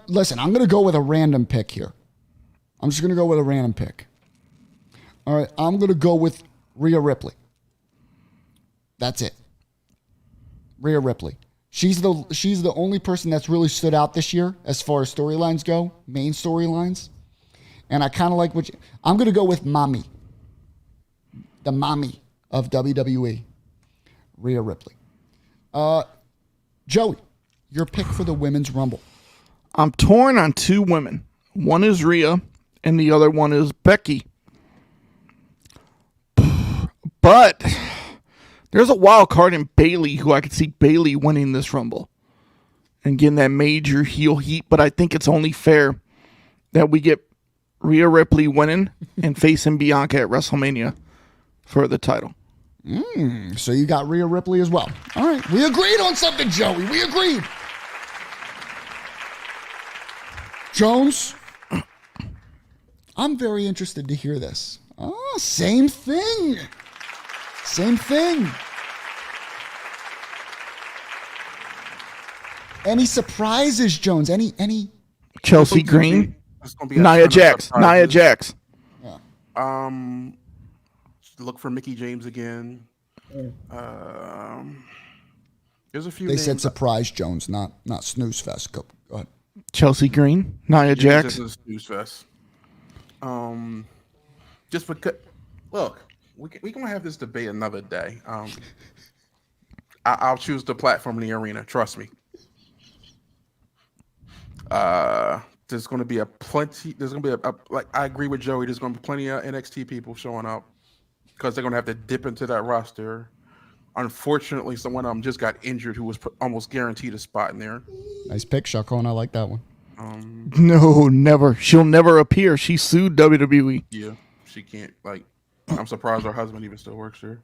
Listen, I'm going to go with a random pick here. I'm just going to go with a random pick. All right. I'm going to go with Rhea Ripley. That's it. Rhea Ripley. She's the only person that's really stood out this year as far as storylines go, main storylines. And I kind of like I'm going to go with Mommy. The Mommy of WWE. Rhea Ripley. Joey, your pick for the Women's Rumble. I'm torn on 2 women. One is Rhea, and the other one is Becky. But there's a wild card in Bayley who I could see Bayley winning this Rumble and getting that major heel heat. But I think it's only fair that we get Rhea Ripley winning and facing Bianca at WrestleMania for the title. So you got Rhea Ripley as well. All right. We agreed on something, Joey. We agreed. Jones, I'm very interested to hear this. Oh, same thing. Same thing. Any surprises, Jones? Any? Chelsea Green, Nia Jax. Yeah. Look for Mickey James again. There's a few. They names. said surprise Jones, not snooze fest. Go ahead. Chelsea Green, Nia Jax. This is snooze fest. Just because. Look, we gonna have this debate another day. I'll choose the platform in the arena. Trust me. There's going to be like I agree with Joey. There's going to be plenty of NXT people showing up because they're going to have to dip into that roster. Unfortunately, someone of them just got injured who was almost guaranteed a spot in there. Nice pick, Shakon. I like that one. No, never. She'll never appear. She sued WWE. Yeah, she can't. Like, I'm surprised her husband even still works here.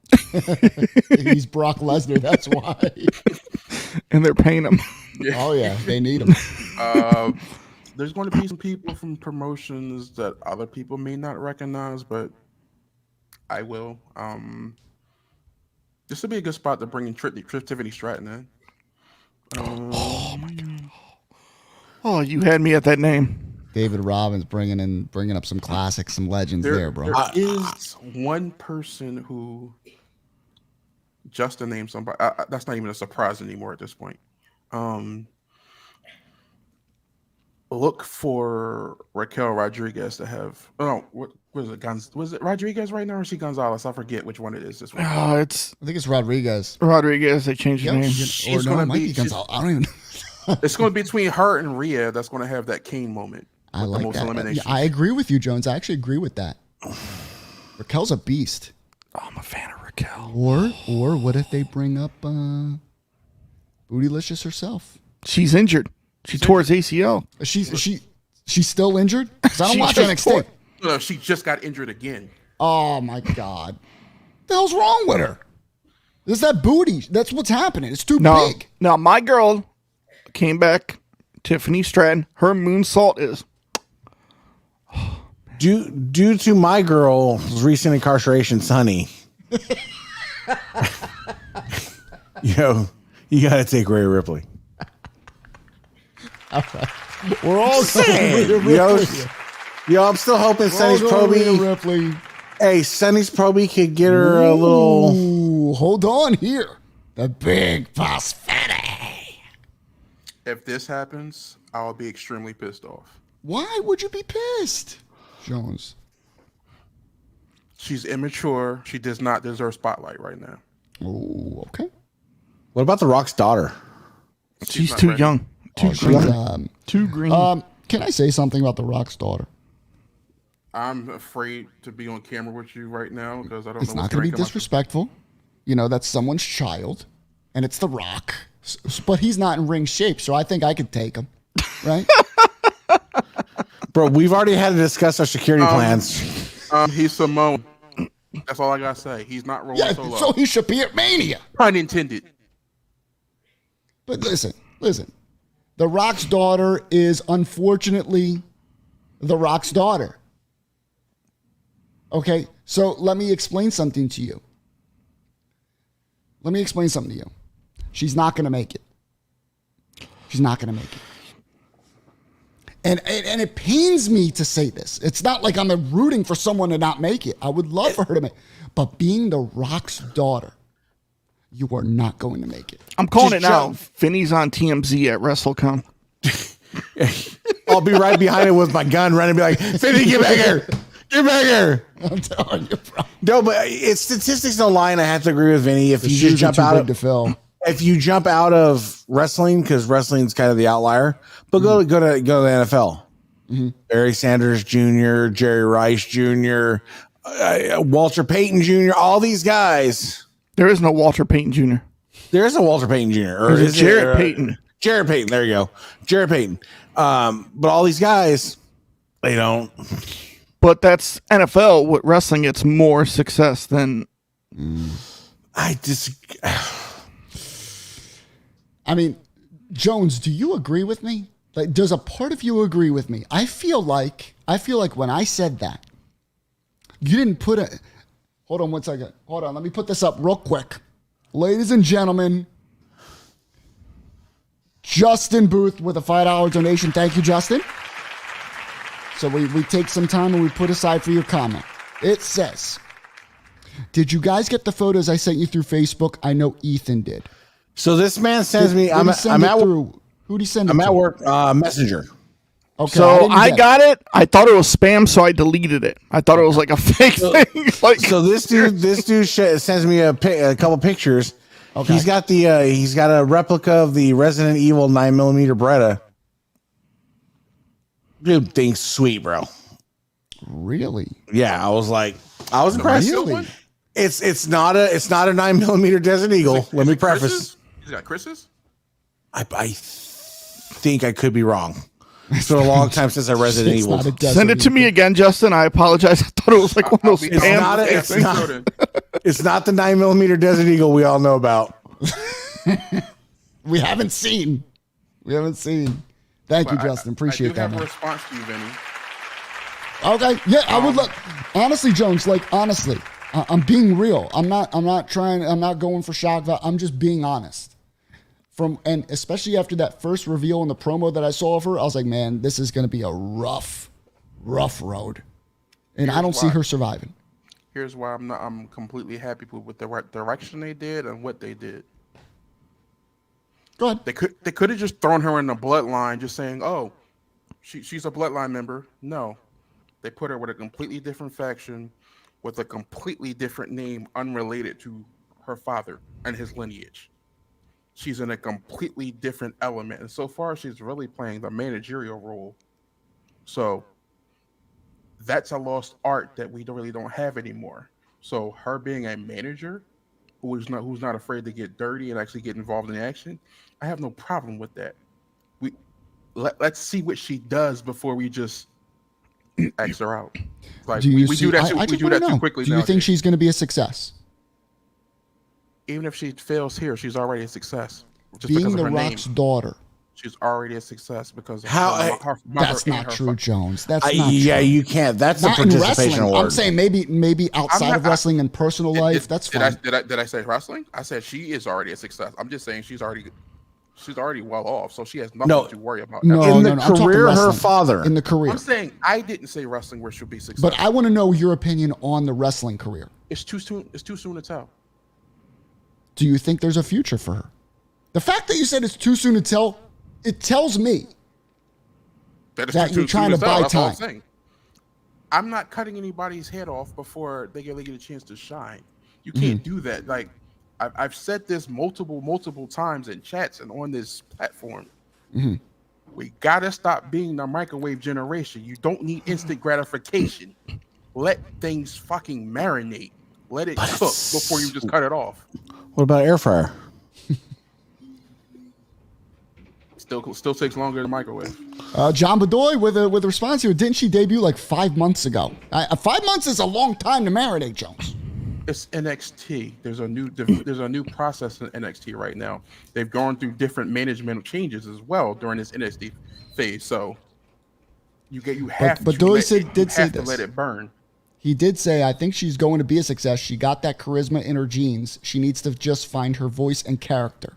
He's Brock Lesnar. That's why. And they're paying him. Oh yeah, they need him. There's going to be some people from promotions that other people may not recognize, but I will. This would be a good spot to bring in Tiffany Stratton in. Oh my god! Oh, you had me at that name. David Robbins bringing up some classics, some legends there, bro. There is one person who Justin named somebody. That's not even a surprise anymore at this point. Look for Raquel Rodriguez to have. Oh, what was it? Was it Rodriguez right now, or is she Gonzalez? I forget which one it is. This one. I think it's Rodriguez. Rodriguez. They changed the name. She's Or no, gonna it might be. be Gonzalez. I don't even know. It's going to be between her and Rhea. That's going to have that Kane moment. I with the like most that. eliminations. I agree with you, Jones. I actually agree with that. Raquel's a beast. Oh, I'm a fan of Raquel. Or what if they bring up Bootylicious herself? She's injured. She tore his ACL. She's still injured? 'Cause I don't She watch just NXT. tore- No, she just got injured again. Oh my God. What the hell's wrong with her? Is that booty? That's what's happening. It's too big. No, my girl came back. Tiffany Stratton. Her moonsault is. Due to my girl's recent incarceration, Sonny. You got to take Rhea Ripley. We're all Saying, I'm still hoping Sonny's Proby. Ripley. Hey, Sonny's Proby could get her a little. Ooh, hold on here. The big prosthetic. If this happens, I'll be extremely pissed off. Why would you be pissed, Jones? She's immature. She does not deserve spotlight right now. Oh, okay. What about The Rock's daughter? She's not too ready. young. Too She's, green. Too green. can I say something about The Rock's daughter? I'm afraid to be on camera with you right now because I don't It's know not what's going to going be to disrespectful. You know, that's someone's child, and it's The Rock. But he's not in ring shape, so I think I could take him, right? Bro, we've already had to discuss our security plans. He's Samoan. That's all I gotta say. He's not rolling Yeah, solo. so he should be at Mania. Pun intended. But listen. The Rock's daughter is unfortunately The Rock's daughter. Okay, so let me explain something to you. She's not going to make it. She's not going to make it. And it pains me to say this. It's not like I'm rooting for someone to not make it. I would love for her to make it. But being The Rock's daughter, you are not going to make it. I'm calling Just it now. jump. Finney's on TMZ at WrestleCon. I'll be right behind it with my gun running and be like, Finny, get back here. Get back here. I'm telling you, bro. No, but it's statistics don't lie, and I have to agree with Vinny. If The you shoes just are jump too out big of to fill. if you jump out of wrestling, because wrestling's kind of the outlier, but go to the NFL. Barry Sanders Jr., Jerry Rice Jr., Walter Payton Jr., all these guys. There is no Walter Payton Jr. There is a Walter Payton Jr. Or There's a is Jarrett it, Payton. Jarrett Payton. There you go. Jarrett Payton. But all these guys, they don't. But that's NFL. With wrestling, it's more success than. I mean, Jones, do you agree with me? Like, does a part of you agree with me? I feel like when I said that, you didn't put a. Hold on one second. Hold on. Let me put this up real quick. Ladies and gentlemen, Justin Booth with a $5 donation. Thank you, Justin. So we take some time and we put aside for your comment. It says, did you guys get the photos I sent you through Facebook? I know Ethan did. So this man sends me. Who'd he send it at through? Who'd he send it I'm at to? work. Messenger. Okay, So didn't I get it. got it. I thought it was spam, so I deleted it. I thought it was like a fake thing. Like, So this dude sends me a couple pictures. Okay. He's got a replica of the Resident Evil 9mm Beretta. Dude, thing's sweet, bro. Really? Yeah, I was impressed. Really? It's not a 9mm Desert Eagle. Let me preface. He's got Chris's? I think I could be wrong. It's been a long time since I Resident It's Evil. not a Desert Send it to me Eagle. again, Justin. I apologize. I thought it was like one of those I'll be- It's spam. not. Yeah, It's thanks, not. Jordan. It's not the 9mm Desert Eagle we all know about. We haven't seen. Thank you, But Justin. Appreciate I do that, have a man. response to you, Vinny. Okay, yeah, I would look. Honestly, Jones, like honestly, I'm being real. I'm not going for shock value. I'm just being honest. And especially after that first reveal in the promo that I saw of her, I was like, man, this is going to be a rough road, and I don't see why. her surviving. Here's why I'm completely happy with the right direction they did and what they did. Go ahead. They could have just thrown her in the bloodline, just saying, "Oh, she's a bloodline member." No, they put her with a completely different faction, with a completely different name, unrelated to her father and his lineage. She's in a completely different element, and so far, she's really playing the managerial role. So that's a lost art that we really don't have anymore. So her being a manager who's not afraid to get dirty and actually get involved in action, I have no problem with that. Let's see what she does before we just X her out. Like Do you we see? do that I too, we just do wanna that know. too quickly. Do you think nowadays. she's going to be a success? Even if she fails here, she's already a success. Just Being because the of her Rock's name, daughter. she's already a success because of How- her mother That's and not her true, father. Jones. That's not Yeah, true. you can't. That's the Not in participation wrestling. award. I'm saying maybe outside not- of wrestling and personal life. That's fine. Did I say wrestling? I said she is already a success. I'm just saying she's already well off, so she has nothing No. to worry about. No, In the I'm talking career, her wrestling. father. In the career. I'm saying I didn't say wrestling where she'll be successful. But I want to know your opinion on the wrestling career. It's too soon. It's too soon to tell. Do you think there's a future for her? The fact that you said it's too soon to tell, it tells me That, that you're trying to buy That's all I'm time. saying. I'm not cutting anybody's head off before they get a chance to shine. You can't do that. Like I've said this multiple times in chats and on this platform. We gotta stop being the microwave generation. You don't need instant gratification. Let things fucking marinate. Let it cook before you just cut it off. What about air fryer? Still takes longer than microwave. John Bedoy with a response here. Didn't she debut like 5 months ago? 5 months is a long time to marinate, Jones. It's NXT. There's a new process in NXT right now. They've gone through different management changes as well during this NXT phase. So you have But to Doyle let said- it, did you say have to this. let it burn. He did say, I think she's going to be a success. She got that charisma in her genes. She needs to just find her voice and character.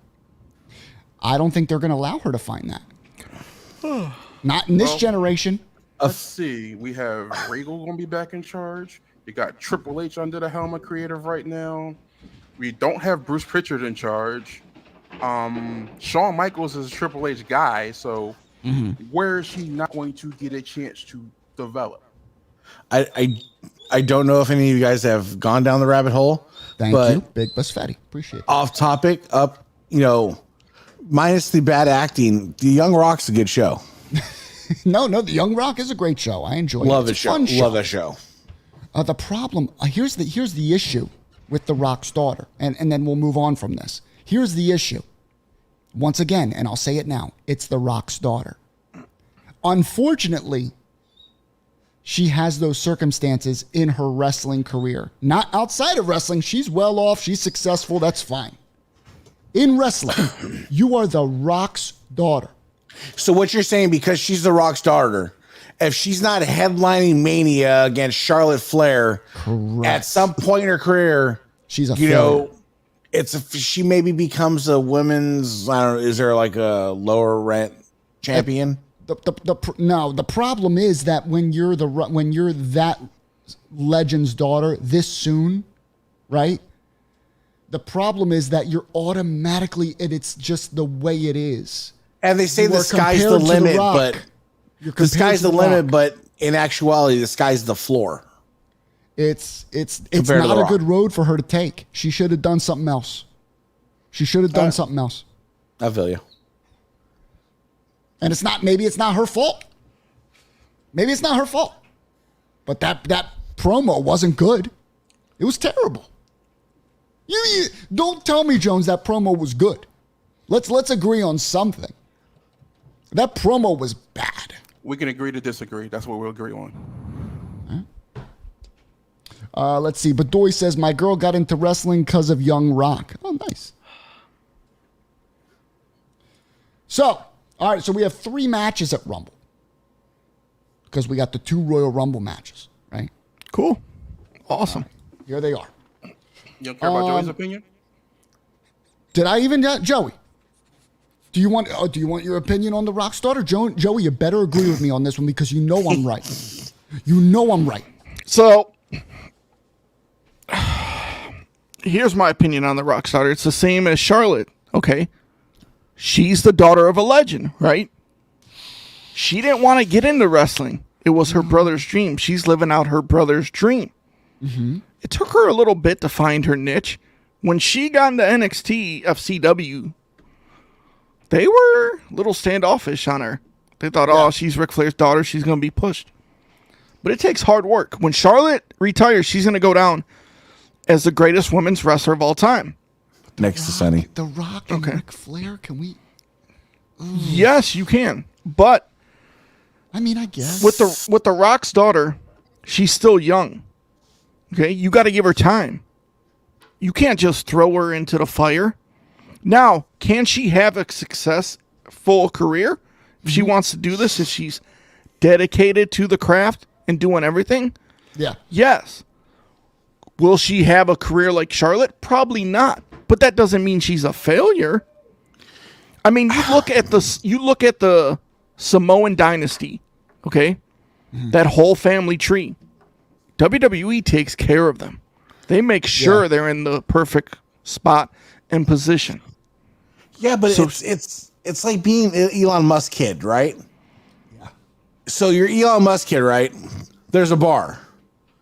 I don't think they're going to allow her to find that. Not in this generation. Let's see. We have Regal going to be back in charge. We got Triple H under the helm of creative right now. We don't have Bruce Pritchard in charge. Shawn Michaels is a Triple H guy, so where is he not going to get a chance to develop? I don't know if any of you guys have gone down the rabbit hole. Thank but you, Big Bus Fatty. Appreciate it. Off topic, minus the bad acting, the Young Rock's a good show. No, the Young Rock is a great show. I enjoy Love it. the It's a show. fun Love that show. The problem, here's the issue with The Rock's daughter, and then we'll move on from this. Here's the issue. Once again, and I'll say it now, it's The Rock's daughter. Unfortunately, she has those circumstances in her wrestling career. Not outside of wrestling. She's well off. She's successful. That's fine. In wrestling, you are The Rock's daughter. So what you're saying, because she's the Rock's daughter, if she's not headlining Mania against Charlotte Flair, at some point in her career, She's a you failure. know, she maybe becomes a women's. I don't know. Is there like a lower rent champion? The problem is that when you're that legend's daughter this soon, right? The problem is that you're automatically, and it's just the way it is. And they say You the are sky's the compared to The limit, Rock. but You're the compared sky's to the limit. Rock. But in actuality, the sky's the floor. It's Compared to not The a Rock. good road for her to take. She should have done something else. She should have done something else. I feel you. And maybe it's not her fault. Maybe it's not her fault. But that promo wasn't good. It was terrible. You don't tell me, Jones, that promo was good. Let's agree on something. That promo was bad. We can agree to disagree. That's what we'll agree on. Let's see. Bedoy says, my girl got into wrestling because of Young Rock. Oh, nice. So, all right. So we have 3 matches at Rumble. Because we got the 2 Royal Rumble matches, right? Cool. Awesome. Right, here they are. You don't care about Joey's opinion? Did I even Joey? Do you want your opinion on the Rockstar? Joey, you better agree with me on this one because you know I'm right. You know I'm right. So here's my opinion on the Rockstar. It's the same as Charlotte. Okay. She's the daughter of a legend, right? She didn't want to get into wrestling. It was her brother's dream. She's living out her brother's dream. Mm-hmm. It took her a little bit to find her niche. When she got into NXT FCW, they were a little standoffish on her. They thought, oh, she's Ric Flair's daughter. She's going to be pushed. But it takes hard work. When Charlotte retires, she's going to go down as the greatest women's wrestler of all time. Next to Sunny. The Rock and Ric Flair, can we? Yes, you can. But I mean, I guess. with the Rock's daughter, she's still young. Okay? You got to give her time. You can't just throw her into the fire. Now, can she have a successful career if she wants to do this, if she's dedicated to the craft and doing everything? Yeah. Yes. Will she have a career like Charlotte? Probably not. But that doesn't mean she's a failure. I mean, you look at the Samoan dynasty, okay? That whole family tree. WWE takes care of them. They make sure they're in the perfect spot and position. Yeah, but it's like being an Elon Musk kid, right? Yeah. So you're Elon Musk kid, right? There's a bar.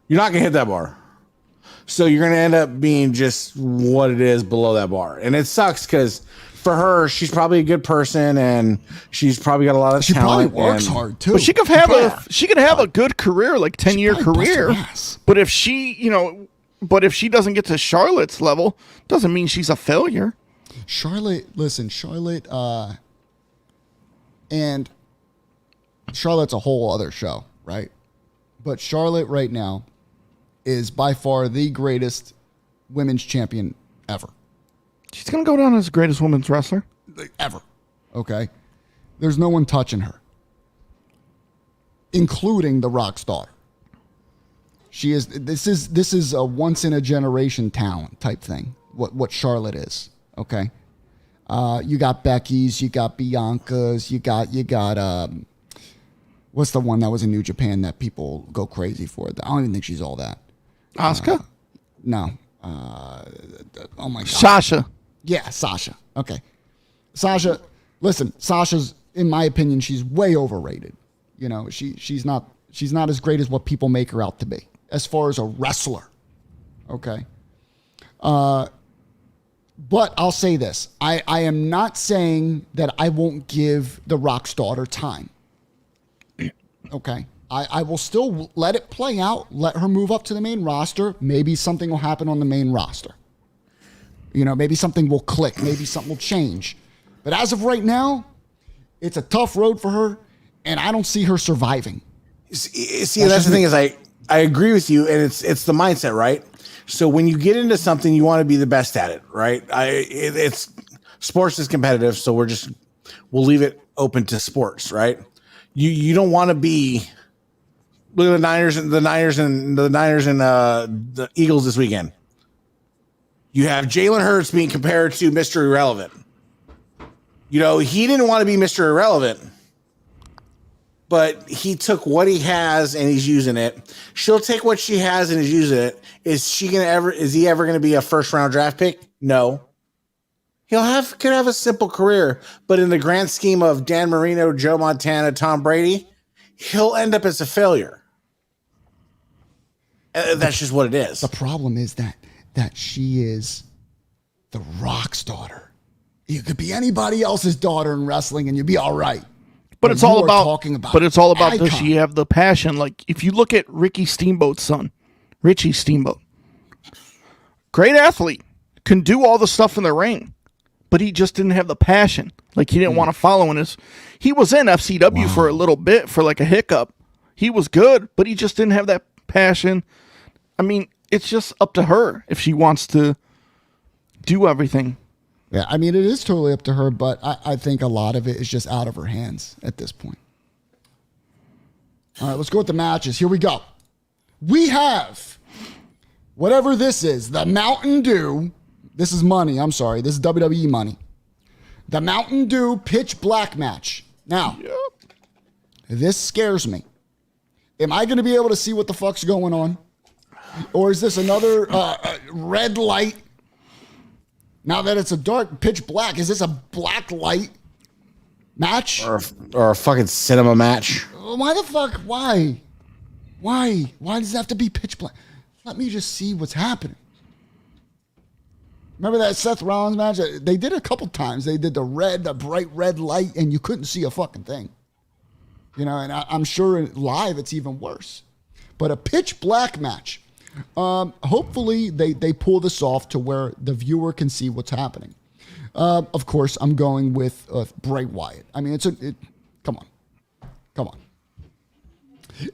You're not gonna hit that bar. So you're gonna end up being just what it is below that bar, and it sucks because for her, she's probably a good person, and she's probably got a lot of talent. She probably works hard too. But she could have a good career, like 10-year career. But if she doesn't get to Charlotte's level, doesn't mean she's a failure. Charlotte, and Charlotte's a whole other show, right? But Charlotte right now is by far the greatest women's champion ever. She's going to go down as the greatest women's wrestler ever. Okay? There's no one touching her, including the Rock's daughter. She is. This is a once in a generation talent type thing. What Charlotte is. Okay. You got Becky's. You got Bianca's. You got. What's the one that was in New Japan that people go crazy for? I don't even think she's all that. Asuka? No. Oh my God. Sasha. Yeah, Sasha. Okay. Sasha. Listen, Sasha's, in my opinion, she's way overrated. You know, she's not as great as what people make her out to be as far as a wrestler. Okay. But I'll say this. I am not saying that I won't give the Rock's daughter time. Okay. I will still let it play out, let her move up to the main roster. Maybe something will happen on the main roster. You know, maybe something will click. Maybe something will change. But as of right now, it's a tough road for her, and I don't see her surviving. See, that's the thing is I agree with you, and it's the mindset, right? So when you get into something, you want to be the best at it, right? It's sports is competitive, so we'll leave it open to sports, right? You don't want to be. Look at the Niners and the Eagles this weekend. You have Jalen Hurts being compared to Mr. Irrelevant. You know, he didn't want to be Mr. Irrelevant, but he took what he has and he's using it. She'll take what she has and is using it. Is he ever going to be a first round draft pick? No. Could have a simple career, but in the grand scheme of Dan Marino, Joe Montana, Tom Brady, he'll end up as a failure. That's just what it is. The problem is that she is the Rock's daughter. You could be anybody else's daughter in wrestling and you'd be all right. But it's all about talking about. But it's all about icon. does she have the passion? Like if you look at Ricky Steamboat's son, Richie Steamboat, great athlete, can do all the stuff in the ring, but he just didn't have the passion. Like, he didn't want to follow in his... He was in FCW for a little bit, for like a hiccup. He was good, but he just didn't have that passion. I mean, it's just up to her if she wants to do everything. Yeah, I mean, it is totally up to her, but I think a lot of it is just out of her hands at this point. All right, let's go with the matches. Here we go. We have, whatever this is, the Mountain Dew. This is money. I'm sorry. This is WWE money. The Mountain Dew Pitch Black match. Now, this scares me. Am I going to be able to see what the fuck's going on? Or is this another red light? Now that it's a dark pitch black, is this a black light match? Or a fucking cinema match? Why the fuck? Why? Why does it have to be pitch black? Let me just see what's happening. Remember that Seth Rollins match? They did it a couple times. They did the bright red light, and you couldn't see a fucking thing. You know, and I'm sure live it's even worse. But a pitch black match. Hopefully they pull this off to where the viewer can see what's happening. Of course, I'm going with Bray Wyatt. I mean, come on.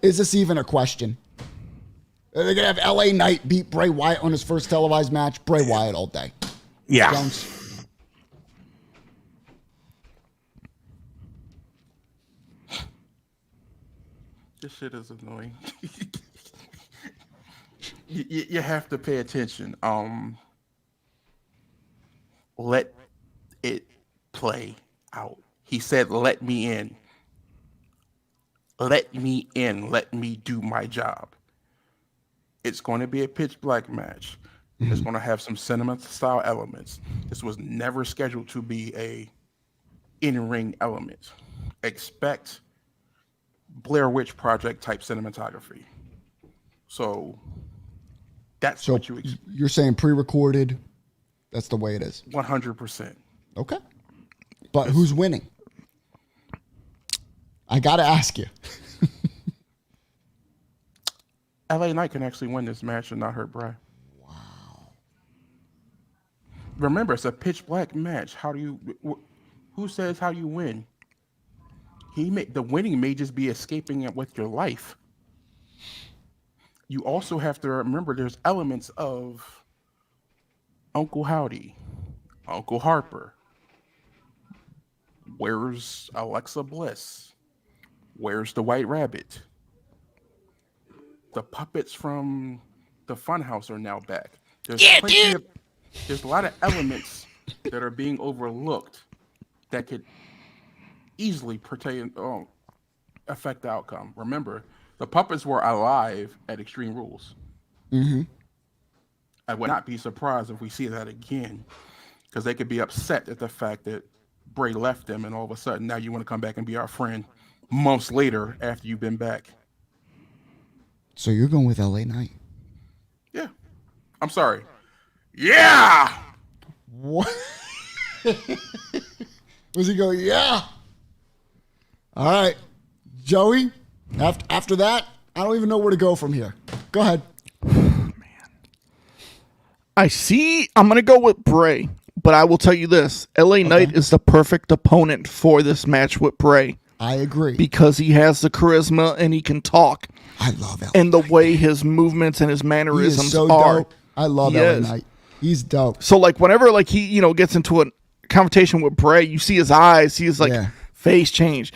Is this even a question? Are they going to have LA Knight beat Bray Wyatt on his first televised match? Bray Wyatt all day. Yeah. Jones. This shit is annoying. You have to pay attention. Let it play out. He said, let me in. Let me in. Let me do my job. It's going to be a pitch black match. It's going to have some cinema style elements. This was never scheduled to be a in-ring element. Expect Blair Witch Project type cinematography. So that's what you expect. You're saying pre-recorded. That's the way it is. 100%. Okay. But who's winning? I got to ask you. LA Knight can actually win this match and not hurt Bray. Wow. Remember, it's a pitch black match. Who says how you win? The winning may just be escaping it with your life. You also have to remember there's elements of Uncle Howdy, Uncle Harper. Where's Alexa Bliss? Where's the White Rabbit? The puppets from the Funhouse are now back. There's a lot of elements that are being overlooked that could easily affect the outcome. Remember, the puppets were alive at Extreme Rules. Mm-hmm. I would not be surprised if we see that again, because they could be upset at the fact that Bray left them, and all of a sudden now you want to come back and be our friend months later after you've been back. So you're going with LA Knight? Yeah. I'm sorry. Yeah. What? Was he going, yeah? All right. Joey, after that, I don't even know where to go from here. Go ahead. Man. I'm going to go with Bray, but I will tell you this. LA Knight is the perfect opponent for this match with Bray. I agree. Because he has the charisma and he can talk. I love LA And the Knight. way his movements and his mannerisms he is so are. dope. I love LA Knight. He's dope. So like whenever like he, gets into a confrontation with Bray, you see his eyes, see his face change.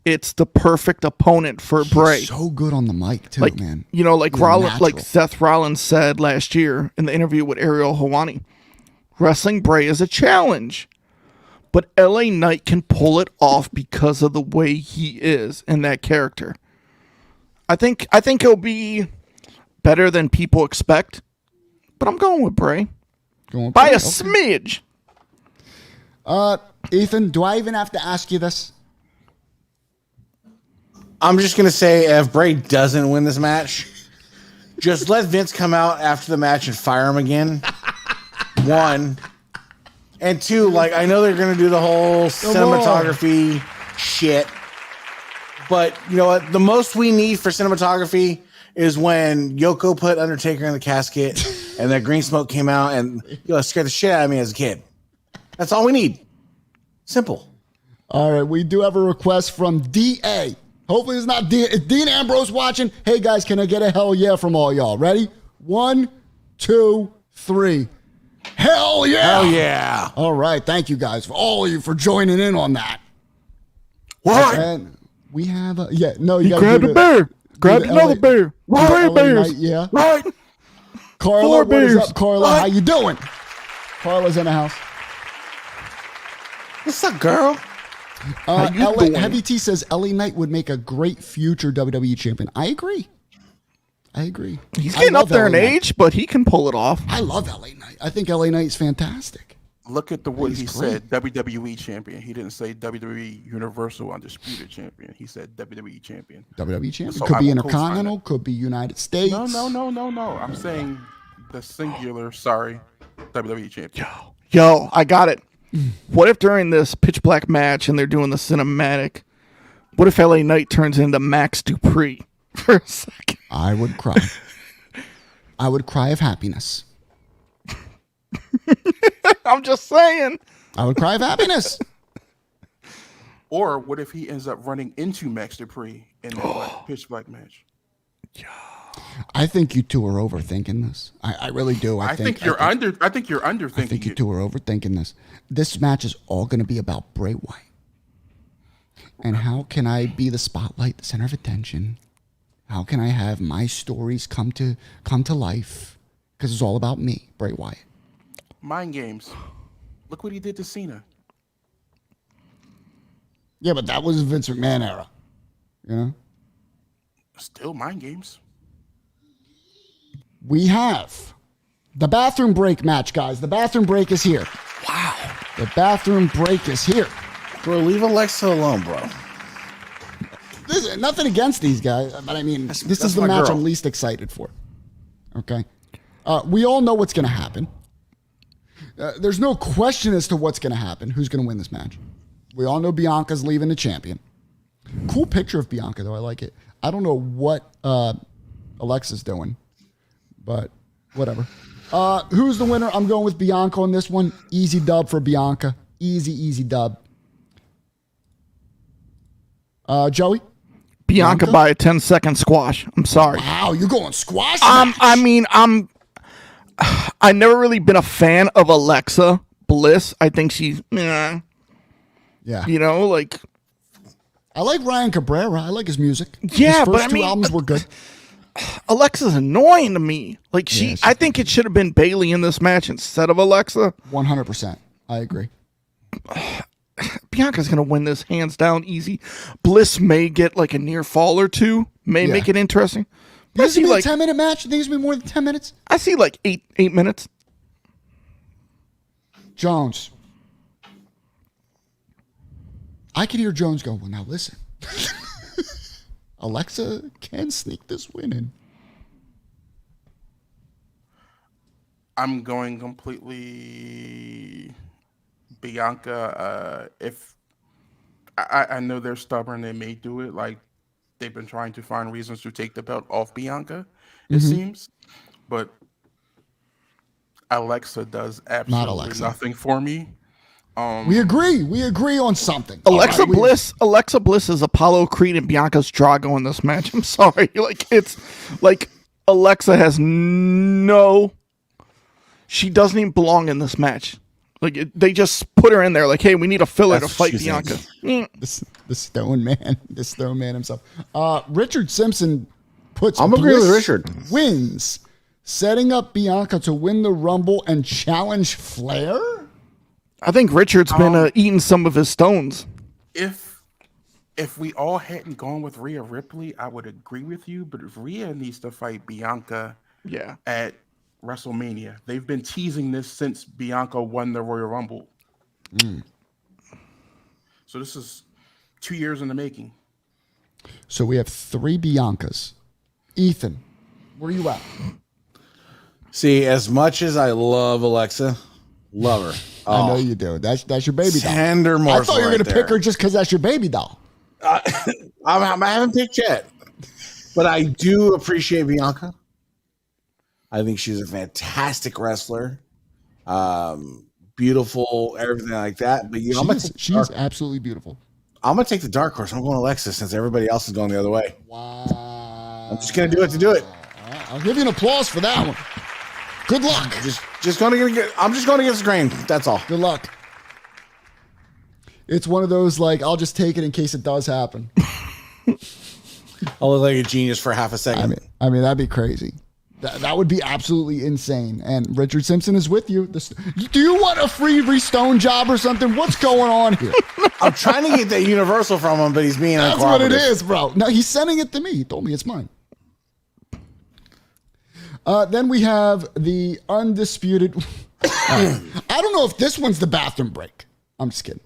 It's the perfect opponent for Bray. He's so good on the mic too, like, man. Like Seth Rollins said last year in the interview with Ariel Helwani, wrestling Bray is a challenge. But LA Knight can pull it off because of the way he is and that character. I think he'll be better than people expect, but I'm going with Bray. By a smidge. Ethan, do I even have to ask you this? I'm just going to say if Bray doesn't win this match, just let Vince come out after the match and fire him again. One. And two, like, I know they're going to do the whole cinematography shit. But, you know what? The most we need for cinematography is when Yoko put Undertaker in the casket and that green smoke came out and scared the shit out of me as a kid. That's all we need. Simple. All right, we do have a request from DA. Hopefully it's not D. Is Dean Ambrose watching? Hey, guys, can I get a hell yeah from all y'all? Ready? 1, 2, 3. Hell yeah! Hell yeah. All right, thank you guys, for all of you for joining in on that. What? And we have a, yeah, no, you He got grabbed a bear. Grabbed another bear. Right, Three LA bears. Knight, yeah. Right. Carla, Four what is bears. up, Carla? What? How you doing? Carla's in the house. What's up, girl? you LA, doing? Heavy T says LA Knight would make a great future WWE champion. I agree. He's I getting love up there in LA Knight. age, but he can pull it off. I love LA Knight. I think LA Knight is fantastic. Look at the what He's he great. said. WWE champion. He didn't say WWE Universal Undisputed Champion. He said WWE champion. WWE champion. So Could I be will Intercontinental, co-sign could be United States. No. I'm saying the singular. Sorry, WWE champion. Yo, I got it. What if during this pitch black match and they're doing the cinematic, what if LA Knight turns into Max Dupree for a second? I would cry. I would cry of happiness. I'm just saying. I would cry of happiness. Or what if he ends up running into Max Dupree in the pitch black match? I think you two are overthinking this. I really do. I think you're underthinking I think you it. two are overthinking this. This match is all going to be about Bray Wyatt. And how can I be the spotlight, the center of attention? How can I have my stories come to life? Because it's all about me, Bray Wyatt. Mind games. Look what he did to Cena. Yeah, but that was Vince McMahon era. You know? Still mind games. We have the bathroom break match, guys. The bathroom break is here. Wow. The bathroom break is here. Bro, leave Alexa alone, bro. Listen, nothing against these guys, but I mean, this that's is the my match girl. I'm least excited for. Okay? We all know what's going to happen. There's no question as to what's going to happen. Who's going to win this match? We all know Bianca's leaving the champion. Cool picture of Bianca, though. I like it. I don't know what Alexa's doing, but whatever. Who's the winner? I'm going with Bianca on this one. Easy dub for Bianca. Easy dub. Joey? Bianca by a 10-second squash. I'm sorry. Wow, you're going squash I match. never really been a fan of Alexa Bliss. I think she's, Yeah. you know, like, I like Ryan Cabrera. I like his music. Yeah, his but first I two mean, albums were good. Alexa's annoying to me. Like, Yeah, she's I think it should have been Bailey in this match instead of Alexa. 100%. I agree. Bianca's going to win this hands down easy. Bliss may get like a near fall or two, may Yeah. make it interesting. I This see is like a 10-minute match. You think it's going to be more than 10 minutes? I see like eight minutes. Jones. I could hear Jones go, well, now listen. Alexa can sneak this win in. I'm going completely Bianca. If I know they're stubborn, they may do it. Like they've been trying to find reasons to take the belt off Bianca, it seems. But Alexa does absolutely Alexa. nothing for me. We agree. We agree on something. Alexa All right, Alexa Bliss is Apollo Creed and Bianca's Drago in this match. I'm sorry. Like it's like Alexa has no she doesn't even belong in this match. Like they just put her in there like, hey, we need a filler That's to fight what she Bianca. thinks. The Stone Man. The Stone Man himself. Richard Simpson puts I'm agreeing with Bliss Richard. wins, setting up Bianca to win the Rumble and challenge Flair? I think Richard's been eating some of his stones. If we all hadn't gone with Rhea Ripley, I would agree with you. But if Rhea needs to fight Bianca Yeah. at WrestleMania, they've been teasing this since Bianca won the Royal Rumble. So this is 2 years in the making. So we have 3 Biancas. Ethan, where are you at? See, as much as I love Alexa, love her. I know you do. That's your baby doll. Tender I morsel thought you were right going to pick there. her just because that's your baby doll. I haven't picked yet, but I do appreciate Bianca. I think she's a fantastic wrestler. beautiful, everything like that. But She is absolutely beautiful. I'm gonna take the dark horse. I'm going Alexa since everybody else is going the other way. Wow. I'm just gonna do it to do it. I'll give you an applause for that one. Good luck. I'm just going against the grain. That's all. Good luck. It's one of those like I'll just take it in case it does happen. I'll look like a genius for half a second. I mean that'd be crazy. That would be absolutely insane. And Richard Simpson is with you. Do you want a free Restone job or something? What's going on here? I'm trying to get that Universal from him, but he's being That's what it is, bro. No, he's sending it to me. He told me it's mine. Then we have the undisputed. I don't know if this one's the bathroom break. I'm just kidding.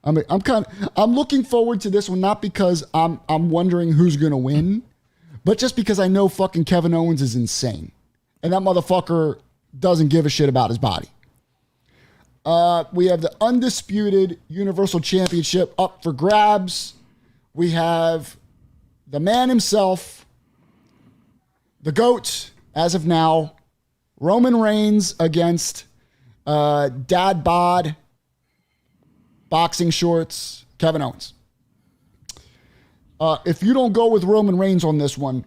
I'm looking forward to this one, not because I'm wondering who's gonna win, but just because I know fucking Kevin Owens is insane, and that motherfucker doesn't give a shit about his body. We have the undisputed Universal Championship up for grabs. We have the man himself, the GOAT, as of now, Roman Reigns against Dad Bod, boxing shorts, Kevin Owens. If you don't go with Roman Reigns on this one,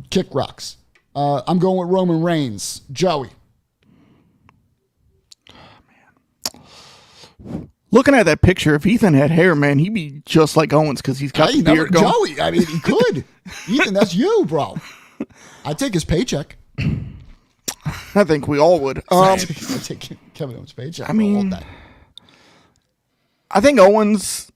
kick rocks. I'm going with Roman Reigns. Joey. Looking at that picture, if Ethan had hair, man, he'd be just like Owens because he's got the beard going. Joey, I mean, he could. Ethan, that's you, bro. I'd take his paycheck. I think we all would. I'd take Kevin Owens' paycheck. I mean, I think Owens...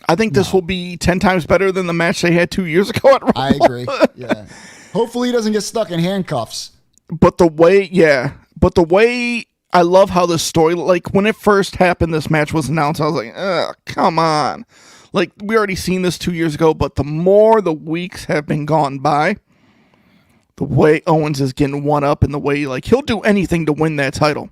I think this will be 10 times better than the match they had 2 years ago at Rumble. I agree. Yeah. Hopefully he doesn't get stuck in handcuffs. But the way I love how the story, like when it first happened, this match was announced, I was like, ugh, come on. Like we already seen this 2 years ago, but the more the weeks have been gone by, the way Owens is getting one up and the way like he'll do anything to win that title.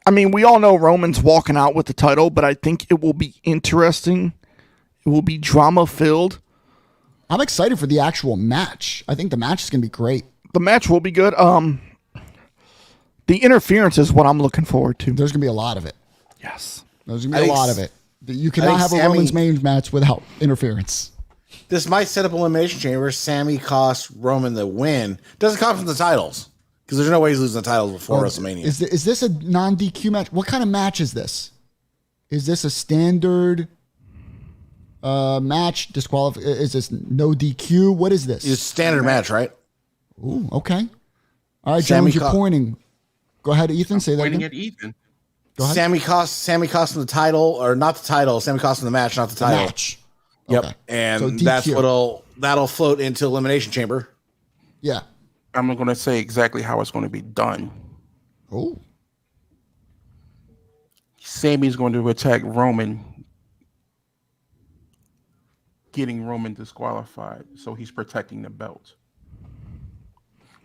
I mean, we all know Roman's walking out with the title, but I think it will be interesting. It will be drama filled. I'm excited for the actual match. I think the match is going to be great. The match will be good. The interference is what I'm looking forward to. There's going to be a lot of it. Yes. There's going to be a lot of it. You cannot have a Roman's main match without interference. This might set up an elimination chamber. Sami costs Roman the win. Doesn't cost him the titles. Because there's no way he's losing the titles before WrestleMania. Is this a non-DQ match? What kind of match is this? Is this a standard match? Is this no DQ? What is this? It's a standard match, right? Ooh, okay. All right, Jones, you're pointing. Go ahead, Ethan. Say that Pointing again. at Ethan. Go ahead. Sami costs him the title, or not the title. Sami costs him the match, not the title. Match. Yep. Okay. And So that's DQ. that'll float into elimination chamber. Yeah. I'm going to say exactly how it's going to be done. Oh. Sami's going to attack Roman, getting Roman disqualified, so he's protecting the belt.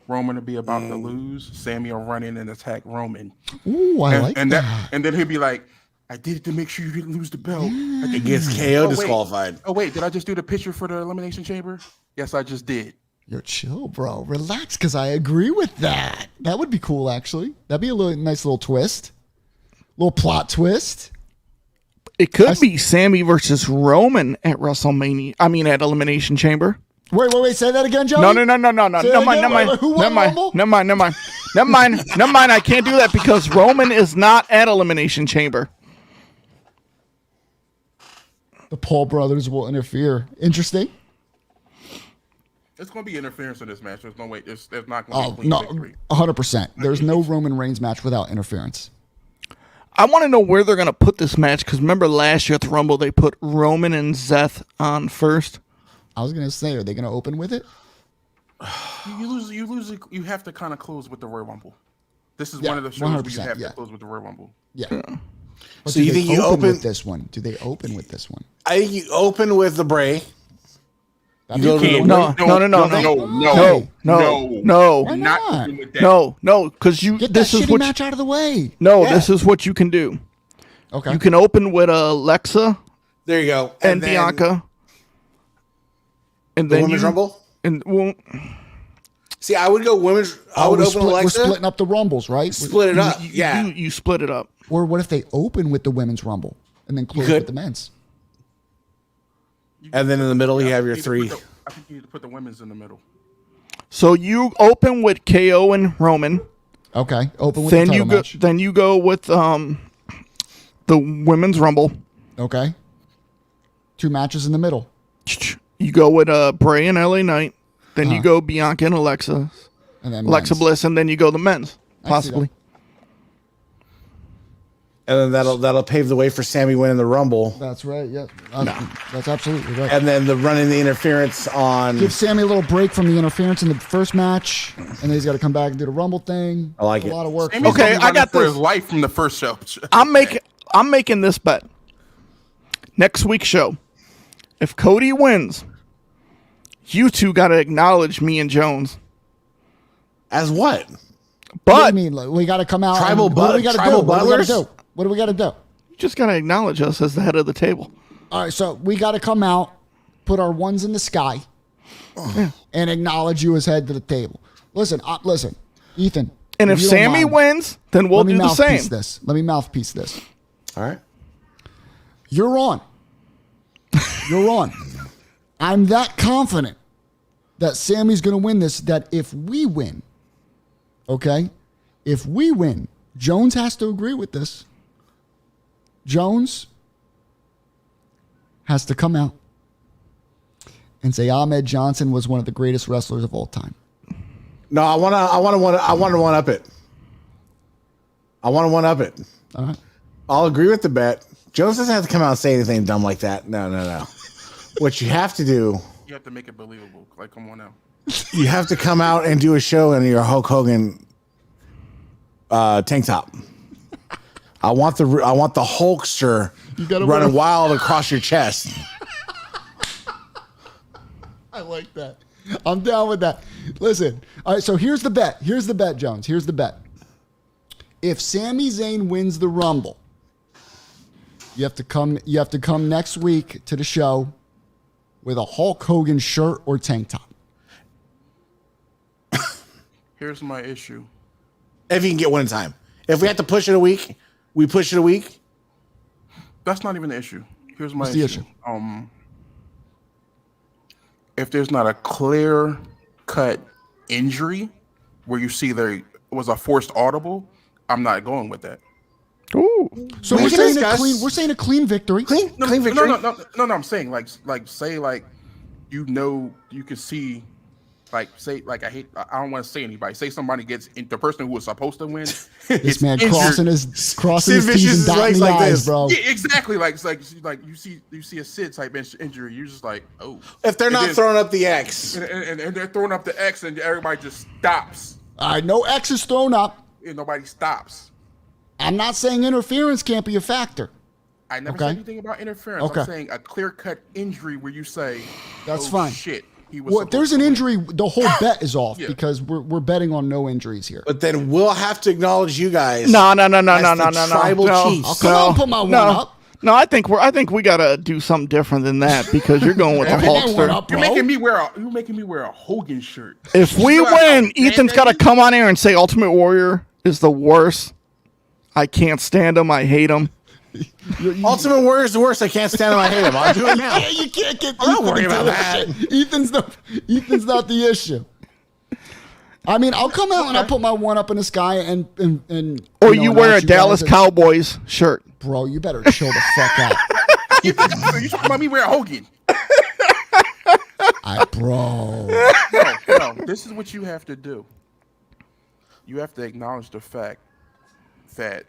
Roman will be about to lose. Sami will run in and attack Roman. Ooh, I like that. And then he'll be like, I did it to make sure you didn't lose the belt. He gets KO disqualified. Oh, wait, did I just do the picture for the Elimination Chamber? Yes, I just did. Yo, chill, bro. Relax, because I agree with that. That would be cool, actually. That'd be a nice little twist. Little plot twist. It could be Sami versus Roman at WrestleMania. I mean, at Elimination Chamber. Wait. Say that again, Joey? No. Say Never mind. Who won Rumble? Never mind. I can't do that because Roman is not at Elimination Chamber. The Paul brothers will interfere. Interesting. It's going to be interference in this match. There's no way. There's not going to be Oh, clean no. victory. 100%. There's no Roman Reigns match without interference. I want to know where they're going to put this match because remember last year at the Rumble, they put Roman and Seth on first. I was going to say, are they going to open with it? You lose. You have to kind of close with the Royal Rumble. This is one of the shows where you have to close with the Royal Rumble. Yeah. But So you think you open with this one? Do they open with this one? I think you open with the Bray. That'd You be go to cool. the No. Why Not not? doing that. No, because you. Get that This is shitty what. match out of the way. This is what you can do. Okay. You can open with Alexa There you go. and then Bianca, and The then Women's Rumble? and well, See, I would go women's. I would open Alexa. We're splitting up the rumbles, right? Split it up. You split it up. Or what if they open with the women's rumble and then close with the men's? And then in the middle, you have your three. I think you need to put the women's in the middle. So you open with KO and Roman. Okay, open with Then the you title go. match. Then you go with the women's rumble. Okay. 2 matches in the middle. You go with Bray and LA Knight. Then you go Bianca and Alexa. And then Alexa men's. Bliss, and then you go the men's, possibly. And then that'll pave the way for Sami winning the Rumble. That's right. Yeah, that's absolutely right. And then the running the interference on. Give Sami a little break from the interference in the first match, and then he's got to come back and do the Rumble thing. I like It's it. A lot of work. Sammy's Okay, gonna be I got running for this. his life from the first show. I'm making this bet. Next week's show, if Cody wins, you two got to acknowledge me and Jones. As what? What do But you mean? Like, we got to come out. Tribal and, what do we gotta tribal do? What do we gotta butlers? do? What do we got to do? you just got to acknowledge us as the head of the table. All right, so we got to come out, put our ones in the sky, and acknowledge you as head to the table. Listen, Ethan. And if you don't Sami mind, wins, then we'll let me do the same. mouthpiece this. Let me mouthpiece this. All right. You're on. You're on. I'm that confident that Sammy's going to win this, that if we win, okay, if we win, Jones has to agree with this. Jones has to come out and say Ahmed Johnson was one of the greatest wrestlers of all time. No, I want to one up it. I want to one up it. All right. I'll agree with the bet. Jones doesn't have to come out and say anything dumb like that. No. What you have to do, You have to make it believable. Like, come on now. you have to come out and do a show in your Hulk Hogan tank top. I want the Hulkster running wild across your chest. I like that. I'm down with that. Listen, all right, so here's the bet. Here's the bet, Jones. Here's the bet. If Sami Zayn wins the Rumble, you have to come next week to the show with a Hulk Hogan shirt or tank top. Here's my issue. If you can get one in time. If we have to push it a week, we push it a week. That's not even the issue. Here's my What's the issue. issue? If there's not a clear cut injury where you see there was a forced audible, I'm not going with that. Ooh. So We we're can saying discuss- we're saying a clean victory. Clean victory. No. I'm saying like say like you can see say I don't want to say anybody. Say somebody the person who was supposed to win. This gets man injured. crossing his Sid T's Vicious and is dotting the like I's, this. bro. Yeah, exactly. Like you see a Sid type injury. You're just like, oh. If they're And not then- throwing up the X. and they're throwing up the X, and everybody just stops. All right, no X is thrown up. And nobody stops. I'm not saying interference can't be a factor. I never Okay. said anything about interference. Okay. I'm saying a clear-cut injury where you say, That's oh, fine. shit, he was Well, if there's an supposed to injury, the whole bet is off Yeah. because we're betting on no injuries here. But then we'll have to acknowledge you guys. No. as the tribal chiefs. I'll come out and put my one up. No, I think we gotta do something different than that because you're going with the Okay, that one Hulkster. up, You're bro. making me wear a Hogan shirt. If we win, Ethan's got to come on air and say Ultimate Warrior is the worst. I can't stand him. I hate him. Ultimate Warrior is the worst. I can't stand him. I hate him. I'll do it now. Yeah, you can't get I'm not Ethan worried into about that that. shit. Ethan's not the issue. I mean, I'll come out and I'll put my one up in the sky and Or know, you wear a announce you Dallas guys. Cowboys shirt. Bro, you better chill the fuck out. You talking about me wearing Hogan? Bro. No. This is what you have to do. You have to acknowledge the fact that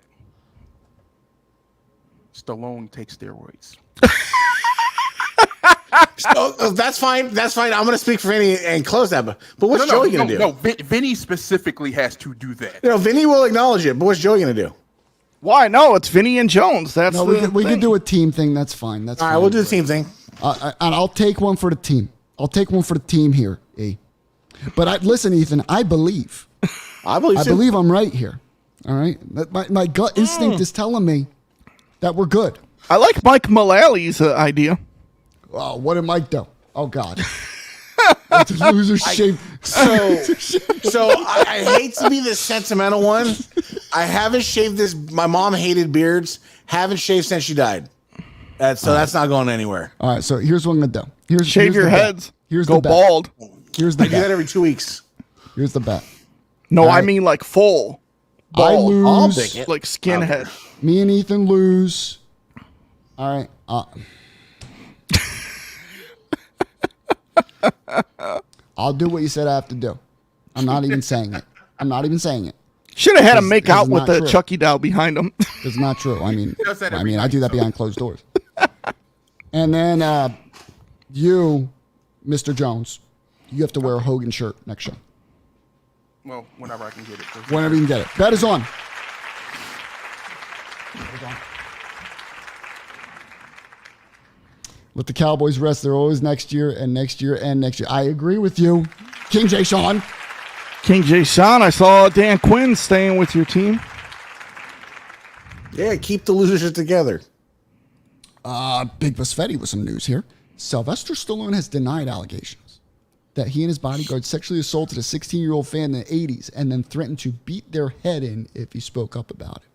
Stallone takes steroids. So, that's fine. That's fine. I'm going to speak for Vinny and close that. But what's Joey going to do? No, Vinny specifically has to do that. Vinny will acknowledge it. But what's Joey going to do? Why? No, it's Vinny and Jones. That's No, we can do a team thing. That's fine. That's All fine. right, we'll do the team thing. And I'll take one for the team. I'll take one for the team here, E. But listen, Ethan, I believe. I believe I so. believe I'm right here. All right? My gut instinct is telling me that we're good. I like Mike Mullally's idea. Oh, what did Mike do? Oh, God. It's a loser shaped So I hate to be the sentimental one. I haven't shaved this. My mom hated beards. Haven't shaved since she died. That's not going anywhere. All right, so here's what I'm gonna do. Shave your the bet. heads. Here's Go the bet. bald. Here's the I do that bet. every 2 weeks. Here's the bet. No, All I right. mean like full. I Bald. I'll lose. pick it. Like skinhead. Me and Ethan lose. All right. I'll do what you said I have to do. I'm not even saying it. Should have had him This make is out with not the true. Chucky doll behind him. It's not true. I mean, does that every I do that behind closed doors. And then you, Mr. Jones, you have to wear a Hogan shirt next show. Well, whenever I can get it. Whenever you can get it. Bet is on. Let the Cowboys rest. They're always next year and next year and next year. I agree with you. King J. Sean. King J. Sean, I saw Dan Quinn staying with your team. Yeah, keep the losers together. Big Busfetti with some news here. Sylvester Stallone has denied allegations that he and his bodyguard sexually assaulted a 16-year-old fan in the 80s and then threatened to beat their head in if he spoke up about it.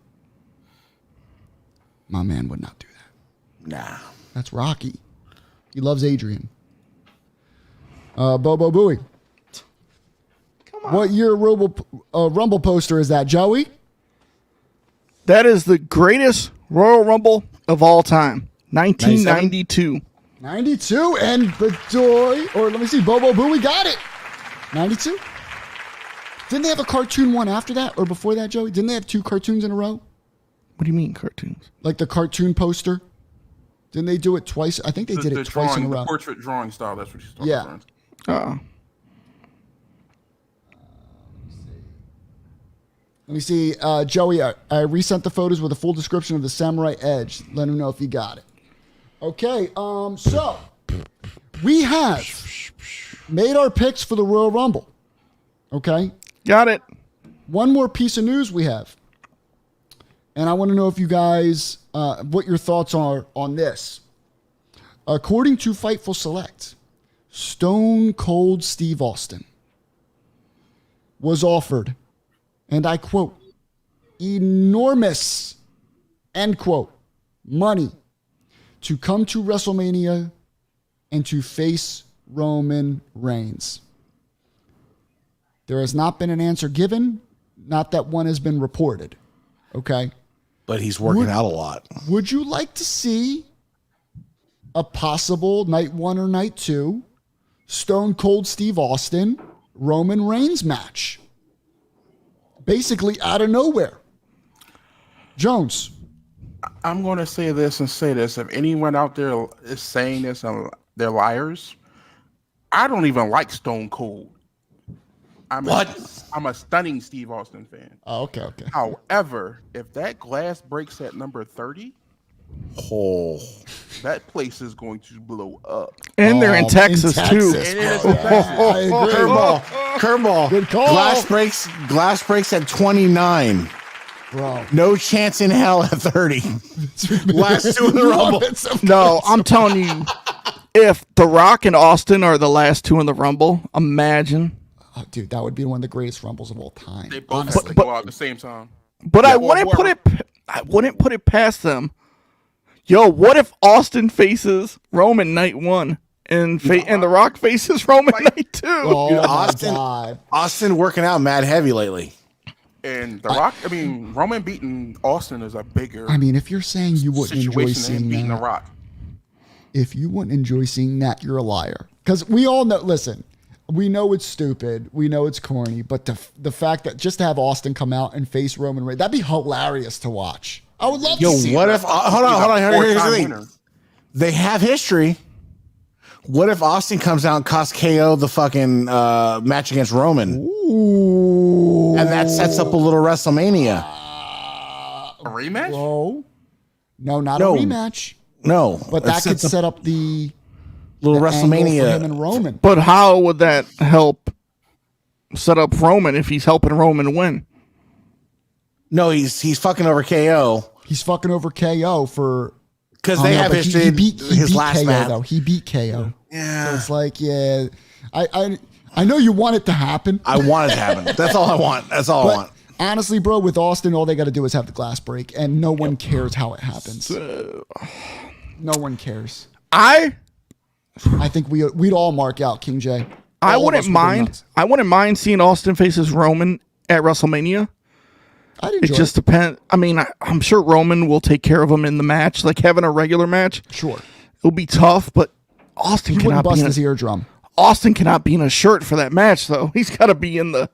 My man would not do that. Nah. That's Rocky. He loves Adrian. Bobo Booey. Come on. What year Rumble poster is that, Joey? That is the greatest Royal Rumble of all time. 1992. 92, and Bedoy, or let me see, Bobo Booey got it. 92? Didn't they have a cartoon one after that or before that, Joey? Didn't they have 2 cartoons in a row? What do you mean cartoons? Like the cartoon poster? Didn't they do it twice? I think they did it twice in a row. The portrait drawing style, that's what she's talking Yeah. about. Oh. Let me see. Joey, I resent the photos with a full description of the Samurai Edge. Let him know if you got it. Okay, so we have made our picks for the Royal Rumble. Okay? Got it. One more piece of news we have. And I want to know if you guys, what your thoughts are on this. According to Fightful Select, Stone Cold Steve Austin was offered, and I quote, enormous, end quote, money to come to WrestleMania and to face Roman Reigns. There has not been an answer given, not that one has been reported. Okay? But he's working out a lot. Would you like to see a possible night 1 or night 2 Stone Cold Steve Austin Roman Reigns match? Basically out of nowhere. Jones. I'm going to say this and say this. If anyone out there is saying this and they're liars, I don't even like Stone Cold. I'm a stunning Steve Austin fan. Oh, okay. However, if that glass breaks at number 30, that place is going to blow up. And they're in Texas, too. And it is I agree. Curveball. Good call. Glass breaks at 29. Bro. No chance in hell at 30. Last 2 in the Rumble. No, I'm telling you, if The Rock and Austin are the last 2 in the Rumble, imagine. Oh, dude, that would be one of the greatest Rumbles of all time. They both have Honestly. to go out at the same time. But I wouldn't put it past them. Yo, what if Austin faces Roman night 1 and The Rock faces Roman night 2? Oh, Dude, my God. Austin working out mad heavy lately. And The Rock, Roman beating Austin is a bigger I mean, if you're saying you wouldn't enjoy situation than him seeing beating The that, Rock. if you wouldn't enjoy seeing that, you're a liar. Because we all know, listen, we know it's stupid. We know it's corny. But the fact that just to have Austin come out and face Roman Reigns, that'd be hilarious to watch. I would love to see What that. if, hold on. Here's the thing. They have history. What if Austin comes out and costs KO the fucking match against Roman? Ooh. And that sets up a little WrestleMania. A rematch? Bro. No, not No. a rematch. No. But that could set up the little angle for him WrestleMania. and Roman. But how would that help set up Roman if he's helping Roman win? No, he's fucking over KO. He's fucking over KO for... Because Oh, they no, have but history. He His beat last KO, match. though. He beat KO. Yeah. So it's like, yeah. I know you want it to happen. I want it to happen. That's all I want. That's all I want. Honestly, bro, with Austin, all they got to do is have the glass break, and no one cares how it happens. No one cares. I think we'd all mark out King J. I wouldn't mind seeing Austin faces Roman at WrestleMania. I'd enjoy it. Just depends. I mean, I'm sure Roman will take care of him in the match, like having a regular match. Sure, it'll be tough, but Austin cannot bust his eardrum. Austin cannot be in a shirt for that match, though. He's got to be in the.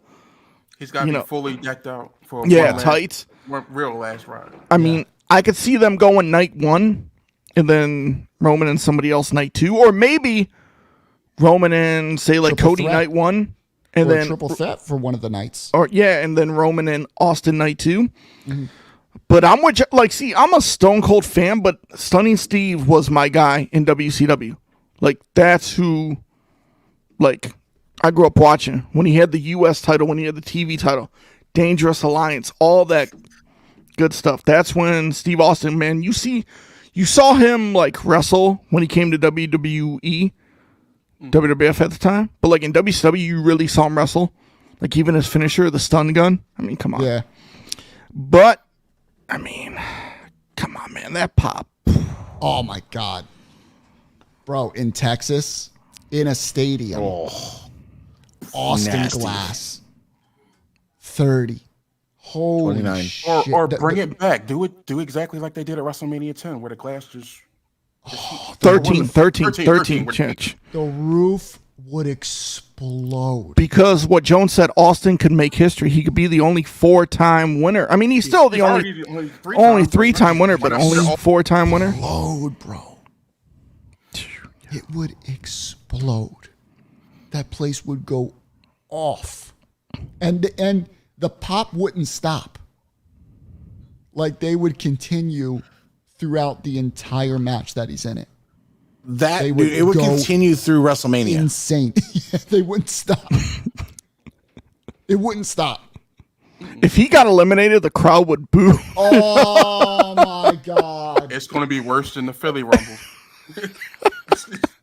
He's got to be fully decked out for tights. Real last ride. I mean, I could see them going night 1, and then Roman and somebody else night 2, or maybe Roman and say like triple Cody threat. night 1, and or then triple threat for one of the nights. Or and then Roman and Austin night 2. Mm-hmm. But I'm with I'm a Stone Cold fan, but Stunning Steve was my guy in WCW. Like that's who, like. I grew up watching when he had the U.S. title, when he had the TV title, Dangerous Alliance, all that good stuff. That's when Steve Austin, man, you saw him like wrestle when he came to WWE, WWF at the time. But like in WCW, you really saw him wrestle. Like even his finisher, the stun gun. I mean, come on. Yeah. But, I mean, come on, man, that pop. Oh, my God. Bro, in Texas, in a stadium. Oh. Austin Nasty. Glass 30. Holy 29. shit. Or bring it back. Do exactly like they did at WrestleMania 10, where the glass just 13. The roof would explode. Because what Jones said, Austin could make history. He could be the only 4-time winner. I mean, he's still the only 3-time winner, but only 4-time winner. Explode, bro. It would explode. That place would go off. And the pop wouldn't stop. Like they would continue throughout the entire match that he's in it. It would continue through WrestleMania. Insane. Yeah, they wouldn't stop. It wouldn't stop. If he got eliminated, the crowd would boo. Oh my God. It's going to be worse than the Philly Rumble.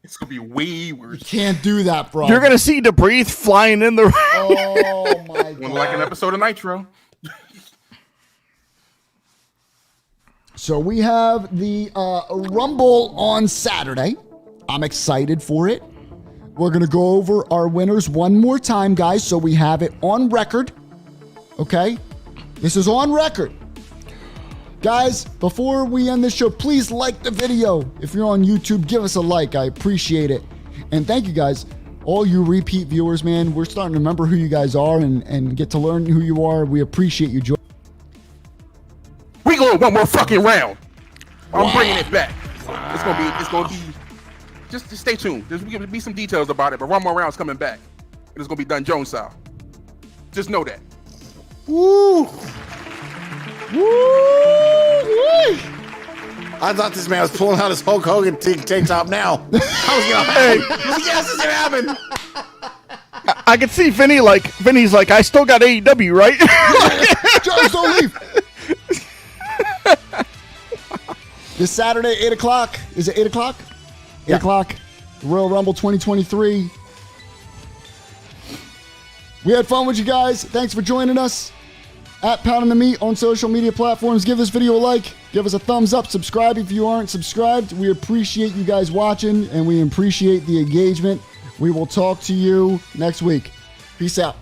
It's going to be way worse. You can't do that, bro. You're going to see debris flying in the ring. Oh my God. Like an episode of Nitro. So we have the Rumble on Saturday. I'm excited for it. We're going to go over our winners one more time, guys, so we have it on record. Okay? This is on record. Guys, before we end this show, please like the video. If you're on YouTube, give us a like. I appreciate it. And thank you, guys. All you repeat viewers, man, we're starting to remember who you guys are and get to learn who you are. We appreciate you joining. We going one more fucking round. I'm bringing it back. It's gonna be. Just stay tuned. There's gonna be some details about it, but one more round's coming back. And it's gonna be done Jones style. Just know that. Woo! Woo! I thought this man was pulling out his Hulk Hogan tank top now. I was gonna yes, it's gonna happen. I can see Vinny's like, I still got AEW, right? Jones, don't leave. This Saturday, 8 o'clock. Is it 8 o'clock? 8 o'clock. The Royal Rumble 2023. We had fun with you guys. Thanks for joining us. At Pounding the Meat on social media platforms. Give this video a like. Give us a thumbs up. Subscribe if you aren't subscribed. We appreciate you guys watching, and we appreciate the engagement. We will talk to you next week. Peace out.